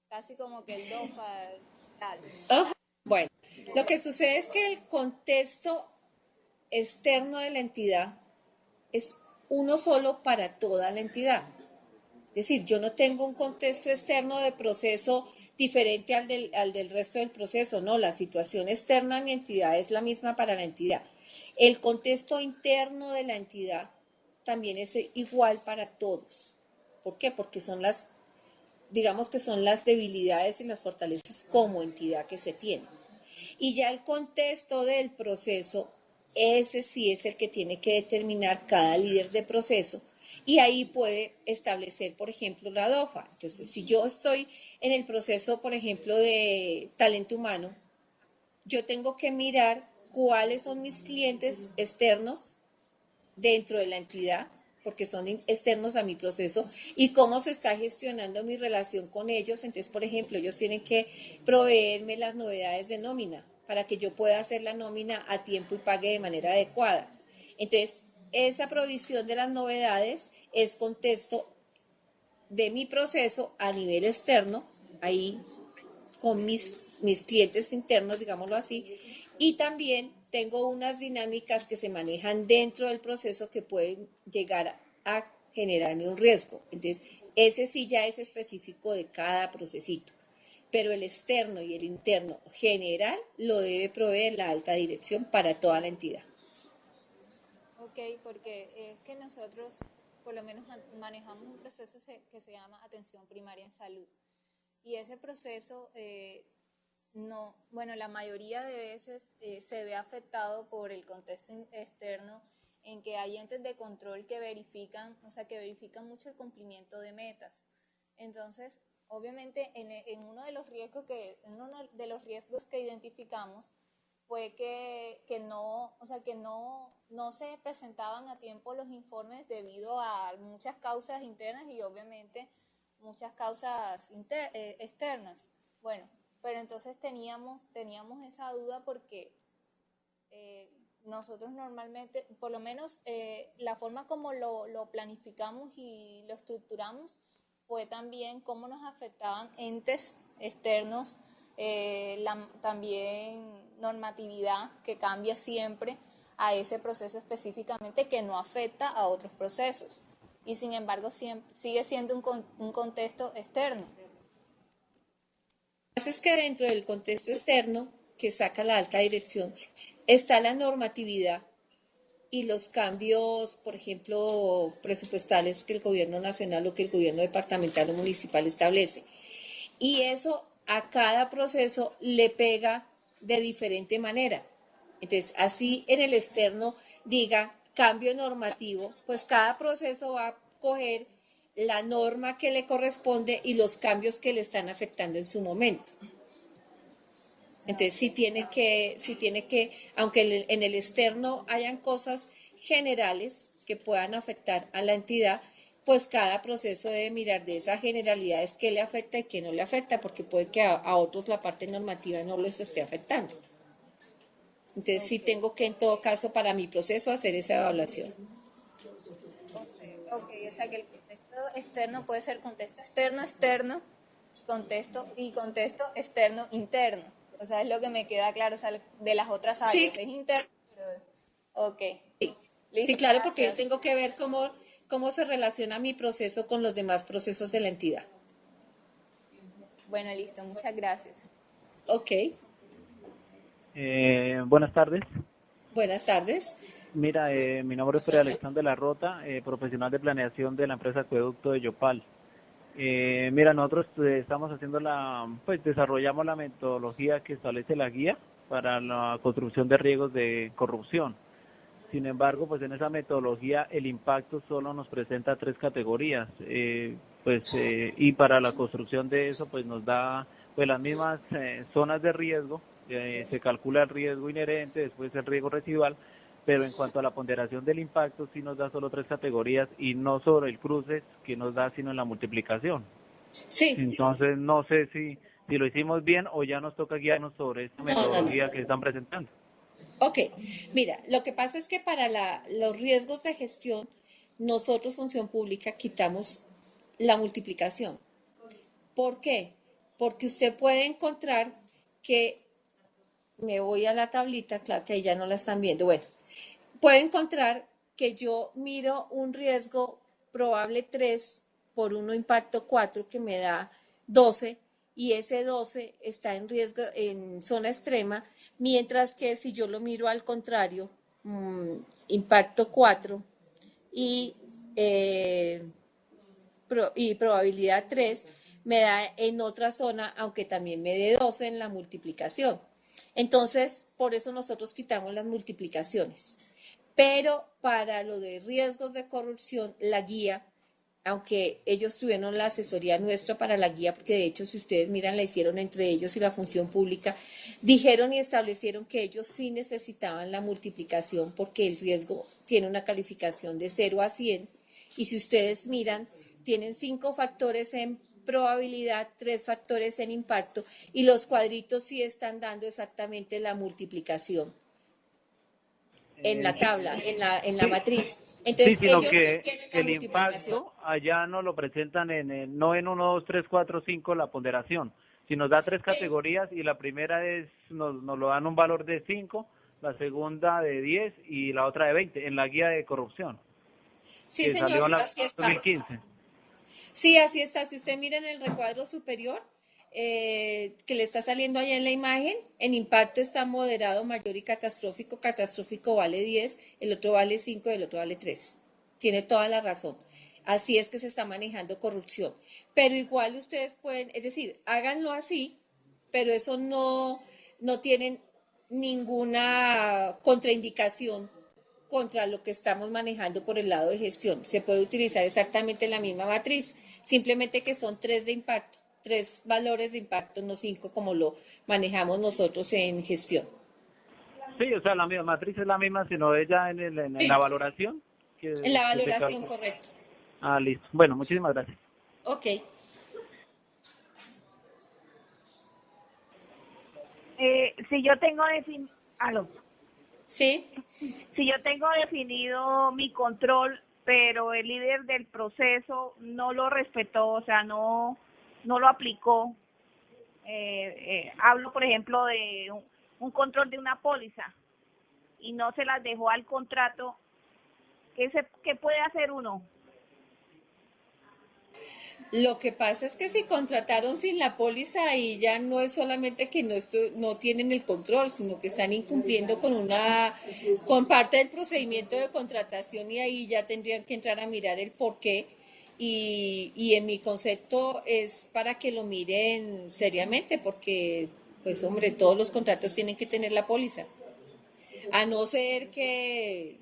casi como que el DOFA tal. Bueno, lo que sucede es que el contexto externo de la entidad es uno solo para toda la entidad. Es decir, yo no tengo un contexto externo de proceso diferente al del resto del proceso, no, la situación externa de mi entidad es la misma para la entidad. El contexto interno de la entidad también es igual para todos. ¿Por qué? Porque son digamos que son las debilidades y las fortalezas como entidad que se tienen. Y ya el contexto del proceso, ese sí es el que tiene que determinar cada líder de proceso, y ahí puede establecer, por ejemplo, la DOFA. Entonces, si yo estoy en el proceso, por ejemplo, de talento humano, yo tengo que mirar cuáles son mis clientes externos dentro de la entidad, porque son externos a mi proceso, y cómo se está gestionando mi relación con ellos. Entonces, por ejemplo, ellos tienen que proveerme las novedades de nómina para que yo pueda hacer la nómina a tiempo y pague de manera adecuada. Entonces, esa provisión de las novedades es contexto de mi proceso a nivel externo, ahí con mis clientes internos, digámoslo así, y también tengo unas dinámicas que se manejan dentro del proceso que pueden llegar a generarme un riesgo. Entonces, ese sí ya es específico de cada procesito, pero el externo y el interno general lo debe proveer la alta dirección para toda la entidad. Ok, porque es que nosotros por lo menos manejamos un proceso que se llama atención primaria en salud. Y ese proceso, no, bueno, la mayoría de veces se ve afectado por el contexto externo, en que hay entes de control que verifican, o sea, que verifican mucho el cumplimiento de metas. Entonces, obviamente, en uno de los riesgos que identificamos fue que no, o sea, que no se presentaban a tiempo los informes debido a muchas causas internas y obviamente muchas causas externas. Bueno, pero entonces teníamos esa duda porque nosotros normalmente, por lo menos la forma como lo planificamos y lo estructuramos fue también cómo nos afectaban entes externos, también normatividad que cambia siempre a ese proceso específicamente, que no afecta a otros procesos. Y sin embargo sigue siendo un contexto externo. Lo que pasa es que dentro del contexto externo que saca la alta dirección está la normatividad y los cambios, por ejemplo, presupuestales que el gobierno nacional o que el gobierno departamental o municipal establece. Y eso a cada proceso le pega de diferente manera. Entonces, así en el externo diga cambio normativo, pues cada proceso va a coger la norma que le corresponde y los cambios que le están afectando en su momento. Entonces, sí tiene que, aunque en el externo hayan cosas generales que puedan afectar a la entidad, pues cada proceso debe mirar de esas generalidades qué le afecta y qué no le afecta, porque puede que a otros la parte normativa no les esté afectando. Entonces, sí tengo que, en todo caso, para mi proceso, hacer esa evaluación. Ok, o sea que el contexto externo puede ser contexto externo, contexto externo interno. O sea, es lo que me queda claro, o sea, de las otras áreas. Sí. Es interno, pero... Ok. Sí, claro, porque yo tengo que ver cómo se relaciona mi proceso con los demás procesos de la entidad. Bueno, listo, muchas gracias. Ok. Buenas tardes. Buenas tardes. Mira, mi nombre es Freddy Alexander de la Rota, profesional de planeación de la empresa Acueducto de Yopal. Mira, nosotros estamos haciendo desarrollamos la metodología que establece la guía para la construcción de riesgos de corrupción. Sin embargo, pues en esa metodología el impacto solo nos presenta 3 categorías, y para la construcción de eso pues nos da pues las mismas zonas de riesgo, se calcula el riesgo inherente, después el riesgo residual, pero en cuanto a la ponderación del impacto sí nos da solo 3 categorías y no sobre el cruce que nos da, sino en la multiplicación. Sí. Entonces no sé si lo hicimos bien o ya nos toca guiarnos sobre esta metodología que están presentando. Ok, mira, lo que pasa es que para los riesgos de gestión, nosotros, Función Pública, quitamos la multiplicación. ¿Por qué? Porque usted puede encontrar que, me voy a la tablita, claro que ahí ya no la están viendo, bueno, puede encontrar que yo miro un riesgo probable 3 por 1 impacto 4 que me da 12 y ese 12 está en riesgo en zona extrema, mientras que si yo lo miro al contrario, impacto 4 y, y probabilidad 3 me da en otra zona, aunque también me dé 12 en la multiplicación. Entonces, por eso nosotros quitamos las multiplicaciones. Pero para lo de riesgos de corrupción, la guía, aunque ellos tuvieron la asesoría nuestra para la guía, porque de hecho si ustedes miran la hicieron entre ellos y la función pública, dijeron y establecieron que ellos sí necesitaban la multiplicación porque el riesgo tiene una calificación de 0 a 100 y si ustedes miran, tienen 5 factores en probabilidad, 3 factores en impacto y los cuadritos sí están dando exactamente la multiplicación en la tabla, en la matriz. Entonces, sino ellos que sí tienen la el multiplicación. impacto allá no lo presentan no en 1, 2, 3, 4, 5 la ponderación, sino nos da 3 categorías y la primera nos lo dan un valor de 5, la segunda de 10 y la otra de 20 en la guía de corrupción. Sí, que señor, salió en la así está. 2015. Sí, así está. Si usted mira en el recuadro superior, que le está saliendo allá en la imagen, en impacto está moderado, mayor y catastrófico. Catastrófico vale 10, el otro vale 5 y el otro vale 3. Tiene toda la razón. Así es que se está manejando corrupción. Pero igual ustedes pueden, es decir, háganlo así, pero eso no tienen ninguna contraindicación contra lo que estamos manejando por el lado de gestión. Se puede utilizar exactamente la misma matriz, simplemente que son 3 de impacto, 3 valores de impacto, no 5 como lo manejamos nosotros en gestión. Sí, o sea, la misma matriz es la misma, sino ella en Sí. la valoración. En la valoración, correcto. Ah, listo. Bueno, muchísimas gracias. Ok. Si yo tengo definido... Sí. Si yo tengo definido mi control, pero el líder del proceso no lo respetó, o sea, no lo aplicó. Hablo, por ejemplo, de un control de una póliza y no se las dejó al contrato. ¿Qué puede hacer uno? Lo que pasa es que si contrataron sin la póliza, ahí ya no es solamente que no tienen el control, sino que están incumpliendo con parte del procedimiento de contratación y ahí ya tendrían que entrar a mirar el porqué. Y en mi concepto es para que lo miren seriamente, porque, pues hombre, todos los contratos tienen que tener la póliza. A no ser que,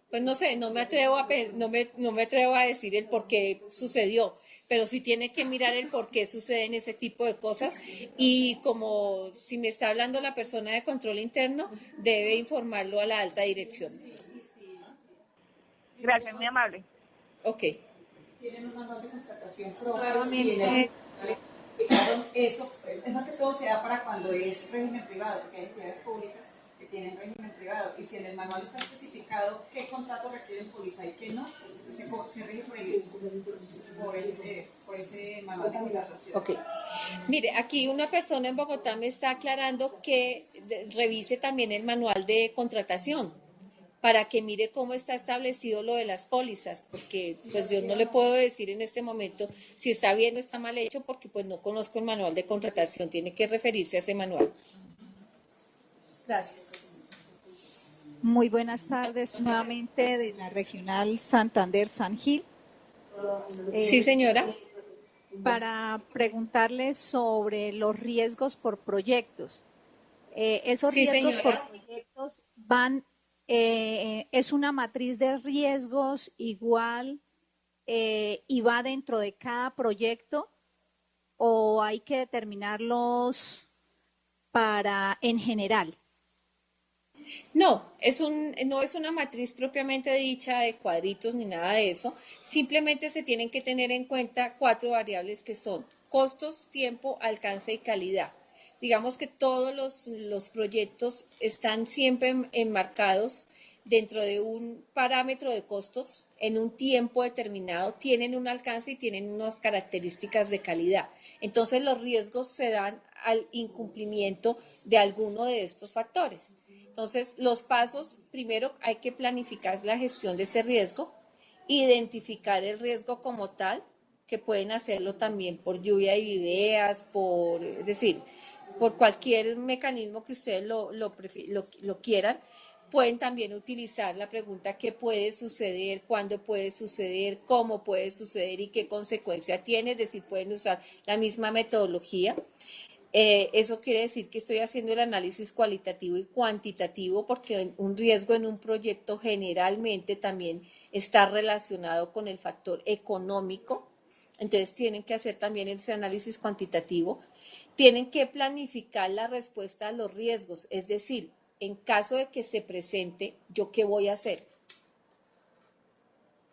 pues no sé, no me atrevo a decir el por qué sucedió, pero sí tiene que mirar el por qué suceden ese tipo de cosas y como si me está hablando la persona de control interno, debe informarlo a la alta dirección. Gracias, muy amable. Ok. Tienen un manual de contratación propio y en el explicaron eso, es más que todo se da para cuando es régimen privado, porque hay entidades públicas que tienen régimen privado y si en el manual está especificado qué contratos requieren póliza y qué no, pues se rige por ese manual de contratación. Ok. Mire, aquí una persona en Bogotá me está aclarando que revise también el manual de contratación para que mire cómo está establecido lo de las pólizas, porque pues yo no le puedo decir en este momento si está bien o está mal hecho, porque pues no conozco el manual de contratación, tiene que referirse a ese manual. Gracias. Muy buenas tardes nuevamente de la Regional Santander San Gil. Sí, señora. Para preguntarles sobre los riesgos por proyectos. Esos Sí, riesgos señora. por proyectos es una matriz de riesgos igual y va dentro de cada proyecto o hay que determinarlos en general. No, no es una matriz propiamente dicha de cuadritos ni nada de eso. Simplemente se tienen que tener en cuenta 4 variables que son costos, tiempo, alcance y calidad. Digamos que todos los proyectos están siempre enmarcados dentro de un parámetro de costos en un tiempo determinado, tienen un alcance y tienen unas características de calidad. Entonces los riesgos se dan al incumplimiento de alguno de estos factores. Entonces, los pasos, primero hay que planificar la gestión de ese riesgo, identificar el riesgo como tal, que pueden hacerlo también por lluvia de ideas, es decir, por cualquier mecanismo que ustedes lo quieran. Pueden también utilizar la pregunta qué puede suceder, cuándo puede suceder, cómo puede suceder y qué consecuencia tiene, es decir, pueden usar la misma metodología. Eso quiere decir que estoy haciendo el análisis cualitativo y cuantitativo porque un riesgo en un proyecto generalmente también está relacionado con el factor económico. Entonces tienen que hacer también ese análisis cuantitativo. Tienen que planificar la respuesta a los riesgos, es decir, en caso de que se presente, ¿yo qué voy a hacer?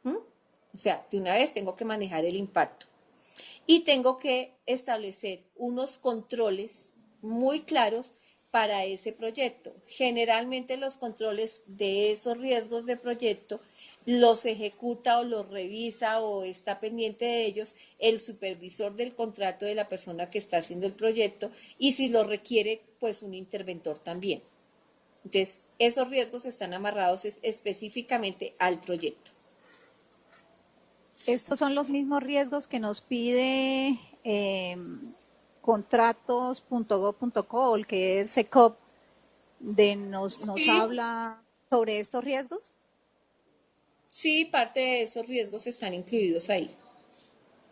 O sea, de una vez tengo que manejar el impacto. Y tengo que establecer unos controles muy claros para ese proyecto. Generalmente los controles de esos riesgos de proyecto los ejecuta o los revisa o está pendiente de ellos el supervisor del contrato de la persona que está haciendo el proyecto y si lo requiere, pues un interventor también. Entonces, esos riesgos están amarrados específicamente al proyecto. Estos son los mismos riesgos que nos pide contratos.gov.co, el que es SECOP, nos Sí. habla sobre estos riesgos. Sí, parte de esos riesgos están incluidos ahí.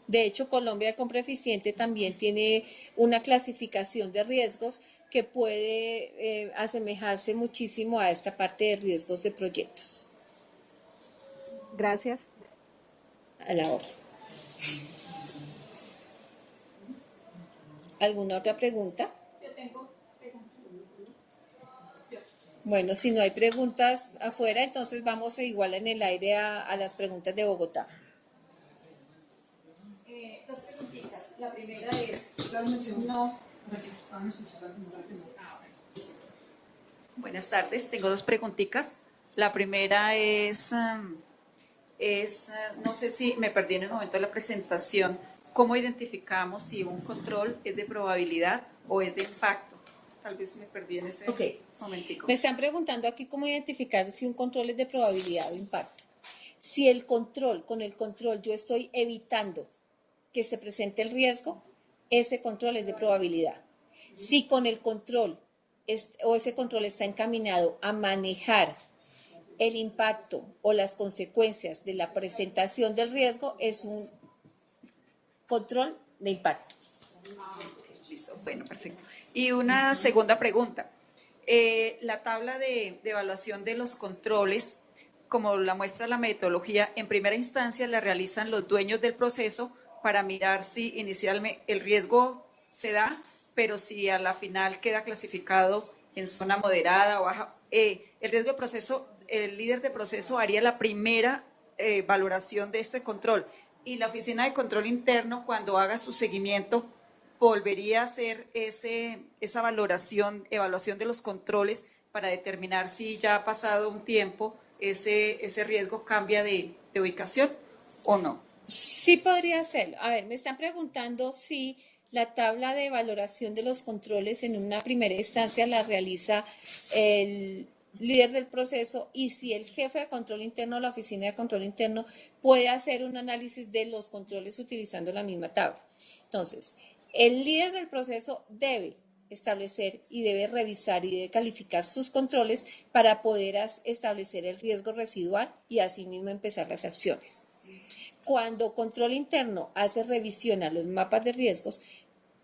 De hecho, Colombia de Compra Eficiente también tiene una clasificación de riesgos que puede asemejarse muchísimo a esta parte de riesgos de proyectos. Gracias. A la orden. ¿Alguna otra pregunta? Yo tengo preguntas. Bueno, si no hay preguntas afuera, entonces vamos igual en el aire a las preguntas de Bogotá. Dos preguntitas. La primera es, Buenas tardes, tengo dos preguntitas. La primera es, no sé si me perdí en el momento de la presentación, ¿cómo identificamos si un control es de probabilidad o es de impacto? Tal vez me perdí en ese momentico. Me están preguntando aquí cómo identificar si un control es de probabilidad o impacto. Si el control, con el control yo estoy evitando que se presente el riesgo, ese control es de probabilidad. Si con el control o ese control está encaminado a manejar el impacto o las consecuencias de la presentación del riesgo, es un control de impacto. Listo, bueno, perfecto. Y una segunda pregunta. La tabla de evaluación de los controles, como la muestra la metodología, en primera instancia la realizan los dueños del proceso para mirar si inicialmente el riesgo se da, pero si a la final queda clasificado en zona moderada o baja. El riesgo de proceso, el líder de proceso haría la primera valoración de este control y la oficina de control interno, cuando haga su seguimiento, volvería a hacer esa evaluación de los controles para determinar si ya ha pasado un tiempo ese riesgo cambia de ubicación o no. Sí podría hacerlo. A ver, me están preguntando si la tabla de valoración de los controles en una primera instancia la realiza el líder del proceso y si el jefe de control interno o la oficina de control interno puede hacer un análisis de los controles utilizando la misma tabla. Entonces, el líder del proceso debe establecer y debe revisar y debe calificar sus controles para poder establecer el riesgo residual y asimismo empezar las acciones. Cuando control interno hace revisión a los mapas de riesgos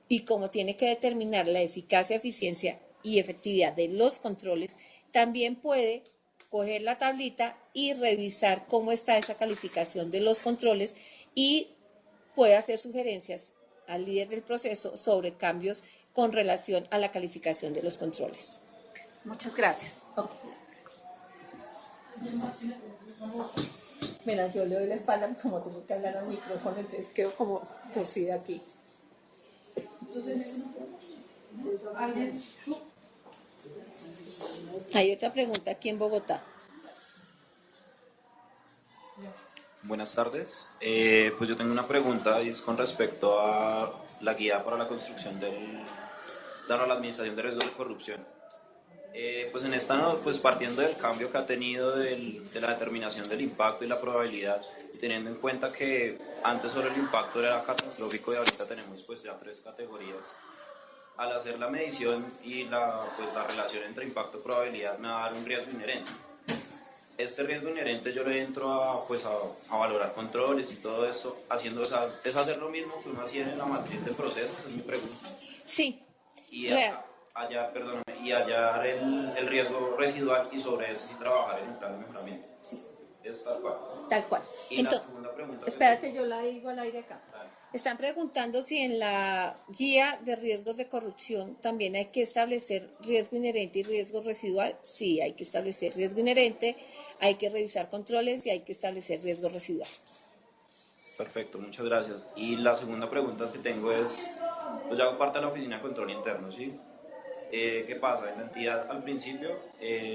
y como tiene que determinar la eficacia, eficiencia y efectividad de los controles, también puede coger la tablita y revisar cómo está esa calificación de los controles y puede hacer sugerencias al líder del proceso sobre cambios con relación a la calificación de los controles. Muchas gracias. Mira, yo le doy la espalda como tengo que hablar al micrófono, entonces quedo como torcida aquí. Hay otra pregunta aquí en Bogotá. Buenas tardes. Pues yo tengo una pregunta y es con respecto a la guía para la construcción la administración de riesgos de corrupción. Pues en esta, no, pues partiendo del cambio que ha tenido de la determinación del impacto y la probabilidad, y teniendo en cuenta que antes solo el impacto era catastrófico y ahorita tenemos pues ya 3 categorías, al hacer la medición y pues la relación entre impacto y probabilidad me va a dar un riesgo inherente. Este riesgo inherente yo le entro a valorar controles y todo eso, haciendo, o sea, es hacer lo mismo que uno hacía en la matriz de procesos, es mi pregunta. Sí, Y real. y hallar el riesgo residual y sobre eso sí trabajar en un plan de mejoramiento. Sí. Es tal cual. Tal cual. Y Entonces, la segunda pregunta. espérate, yo la digo al aire acá. Están preguntando si en la guía de riesgos de corrupción también hay que establecer riesgo inherente y riesgo residual. Sí, hay que establecer riesgo inherente, hay que revisar controles y hay que establecer riesgo residual. Perfecto, muchas gracias. Y la segunda pregunta que tengo es, pues yo hago parte de la oficina de control interno, ¿sí? ¿Qué pasa? En la entidad al principio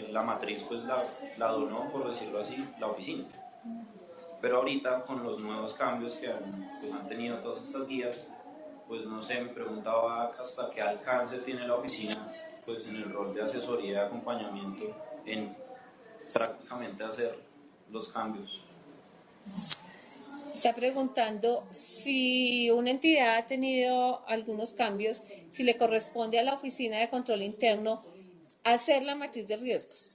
la matriz pues la donó, por decirlo así, la oficina. Pero ahorita con los nuevos cambios que han tenido todas estas guías, pues no sé, me preguntaba hasta qué alcance tiene la oficina pues en el rol de asesoría y acompañamiento en prácticamente hacer los cambios. Está preguntando si una entidad ha tenido algunos cambios, si le corresponde a la oficina de control interno hacer la matriz de riesgos.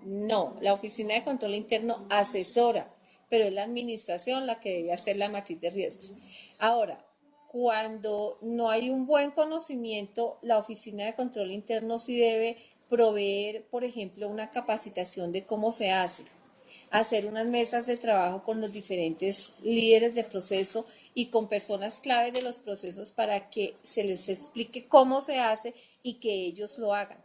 No, la oficina de control interno asesora, pero es la administración la que debe hacer la matriz de riesgos. Ahora, cuando no hay un buen conocimiento, la oficina de control interno sí debe proveer, por ejemplo, una capacitación de cómo se hace, hacer unas mesas de trabajo con los diferentes líderes de proceso y con personas claves de los procesos para que se les explique cómo se hace y que ellos lo hagan.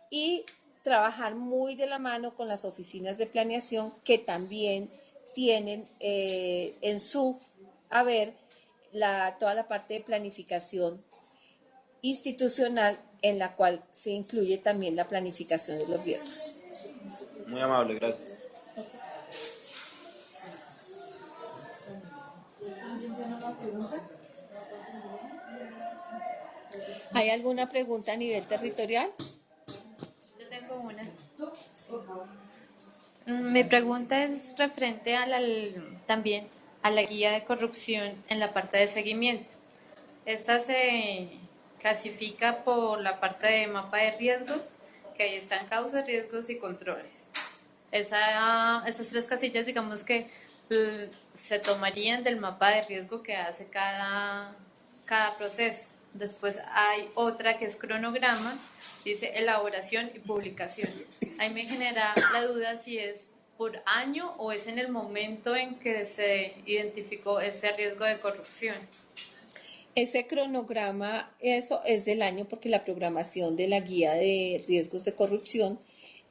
Y trabajar muy de la mano con las oficinas de planeación que también tienen en su haber toda la parte de planificación institucional en la cual se incluye también la planificación de los riesgos. Muy amable, gracias. ¿Hay alguna pregunta a nivel territorial? Yo tengo una. Mi pregunta es referente también a la guía de corrupción en la parte de seguimiento. Esta se clasifica por la parte de mapa de riesgos, que ahí están causas, riesgos y controles. Esas 3 casillas, digamos que se tomarían del mapa de riesgo que hace cada proceso. Después hay otra que es cronograma, dice elaboración y publicación. Ahí me genera la duda si es por año o es en el momento en que se identificó este riesgo de corrupción. Ese cronograma, eso es del año porque la programación de la guía de riesgos de corrupción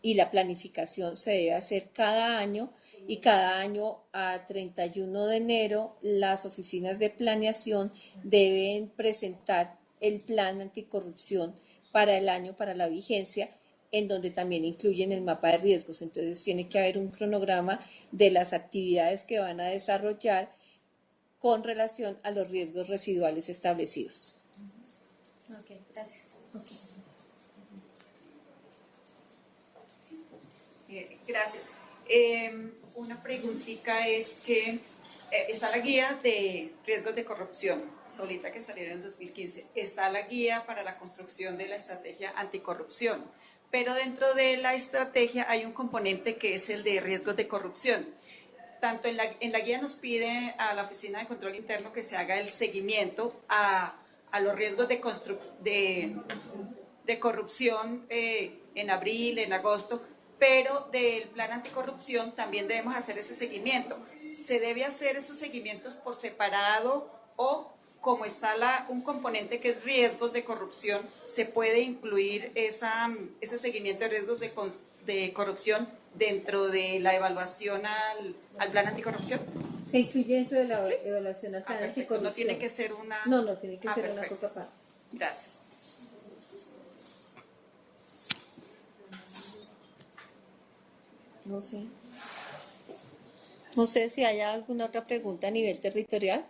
y la planificación se debe hacer cada año y cada año a 31 de enero las oficinas de planeación deben presentar el plan anticorrupción para el año, para la vigencia, en donde también incluyen el mapa de riesgos. Entonces tiene que haber un cronograma de las actividades que van a desarrollar con relación a los riesgos residuales establecidos. Ok, gracias. Gracias. Una preguntita es que está la guía de riesgos de corrupción, solita que salieron en 2015. Está la guía para la construcción de la estrategia anticorrupción, pero dentro de la estrategia hay un componente que es el de riesgos de corrupción. Tanto en la guía nos pide a la Oficina de Control Interno que se haga el seguimiento a los riesgos de corrupción en abril, en agosto, pero del plan anticorrupción también debemos hacer ese seguimiento. ¿Se debe hacer esos seguimientos por separado o como está un componente que es riesgos de corrupción, se puede incluir ese seguimiento de riesgos de corrupción dentro de la evaluación al plan anticorrupción? Se incluye dentro de la evaluación al plan anticorrupción. No tiene que ser una... No tiene que ser perfecto. una cosa aparte. Gracias. No sé. No sé si hay alguna otra pregunta a nivel territorial.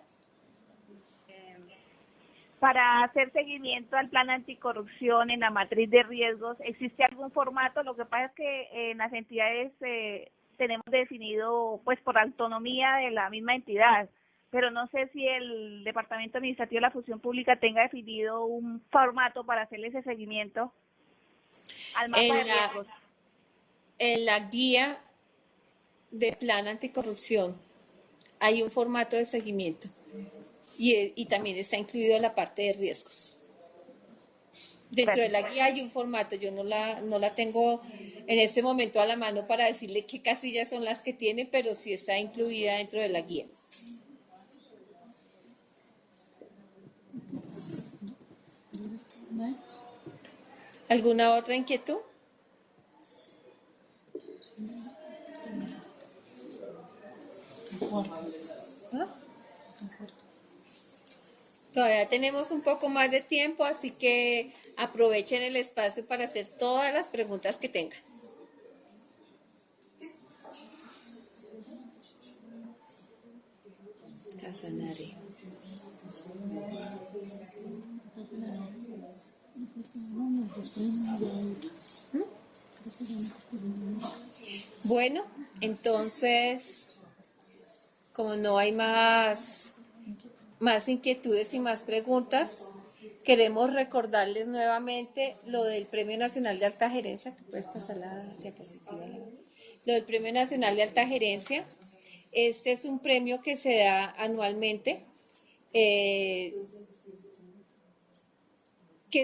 Para hacer seguimiento al plan anticorrupción en la matriz de riesgos, ¿existe algún formato? Lo que pasa es que en las entidades tenemos definido, pues por autonomía de la misma entidad, pero no sé si el Departamento Administrativo de la Función Pública tenga definido un formato para hacerle ese seguimiento al mapa de riesgos. En la guía de plan anticorrupción hay un formato de seguimiento y también está incluido la parte de riesgos. Dentro de la guía hay un formato, yo no la tengo en este momento a la mano para decirle qué casillas son las que tiene, pero sí está incluida dentro de la guía. ¿Alguna otra inquietud? Todavía tenemos un poco más de tiempo, así que aprovechen el espacio para hacer todas las preguntas que tengan. Casanare. Bueno, entonces, como no hay más inquietudes y más preguntas, queremos recordarles nuevamente lo del Premio Nacional de Alta Gerencia. ¿Tú puedes pasar la diapositiva? Lo del Premio Nacional de Alta Gerencia. Este es un premio que se da anualmente. ¿Qué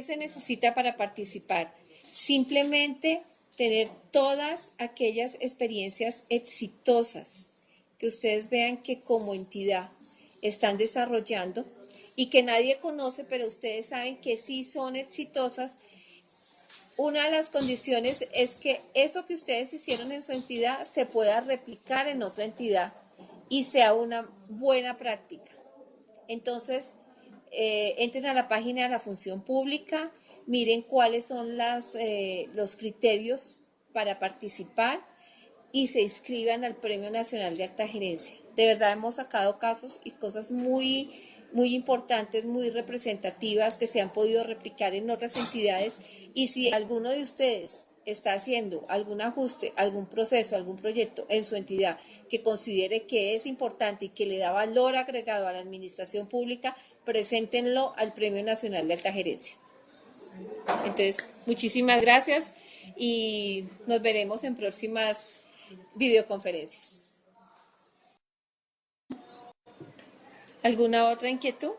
se necesita para participar? Simplemente tener todas aquellas experiencias exitosas que ustedes vean que como entidad están desarrollando y que nadie conoce, pero ustedes saben que sí son exitosas. Una de las condiciones es que eso que ustedes hicieron en su entidad se pueda replicar en otra entidad y sea una buena práctica. Entonces, entren a la página de la Función Pública, miren cuáles son los criterios para participar y se inscriban al Premio Nacional de Alta Gerencia. De verdad hemos sacado casos y cosas muy, muy importantes, muy representativas que se han podido replicar en otras entidades, y si alguno de ustedes está haciendo algún ajuste, algún proceso, algún proyecto en su entidad que considere que es importante y que le da valor agregado a la administración pública, preséntenlo al Premio Nacional de Alta Gerencia. Entonces, muchísimas gracias y nos veremos en próximas videoconferencias. ¿Alguna otra inquietud?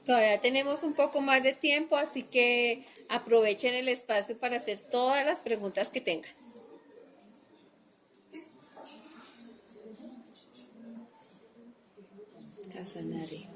Todavía tenemos un poco más de tiempo, así que aprovechen el espacio para hacer todas las preguntas que tengan. Casanare.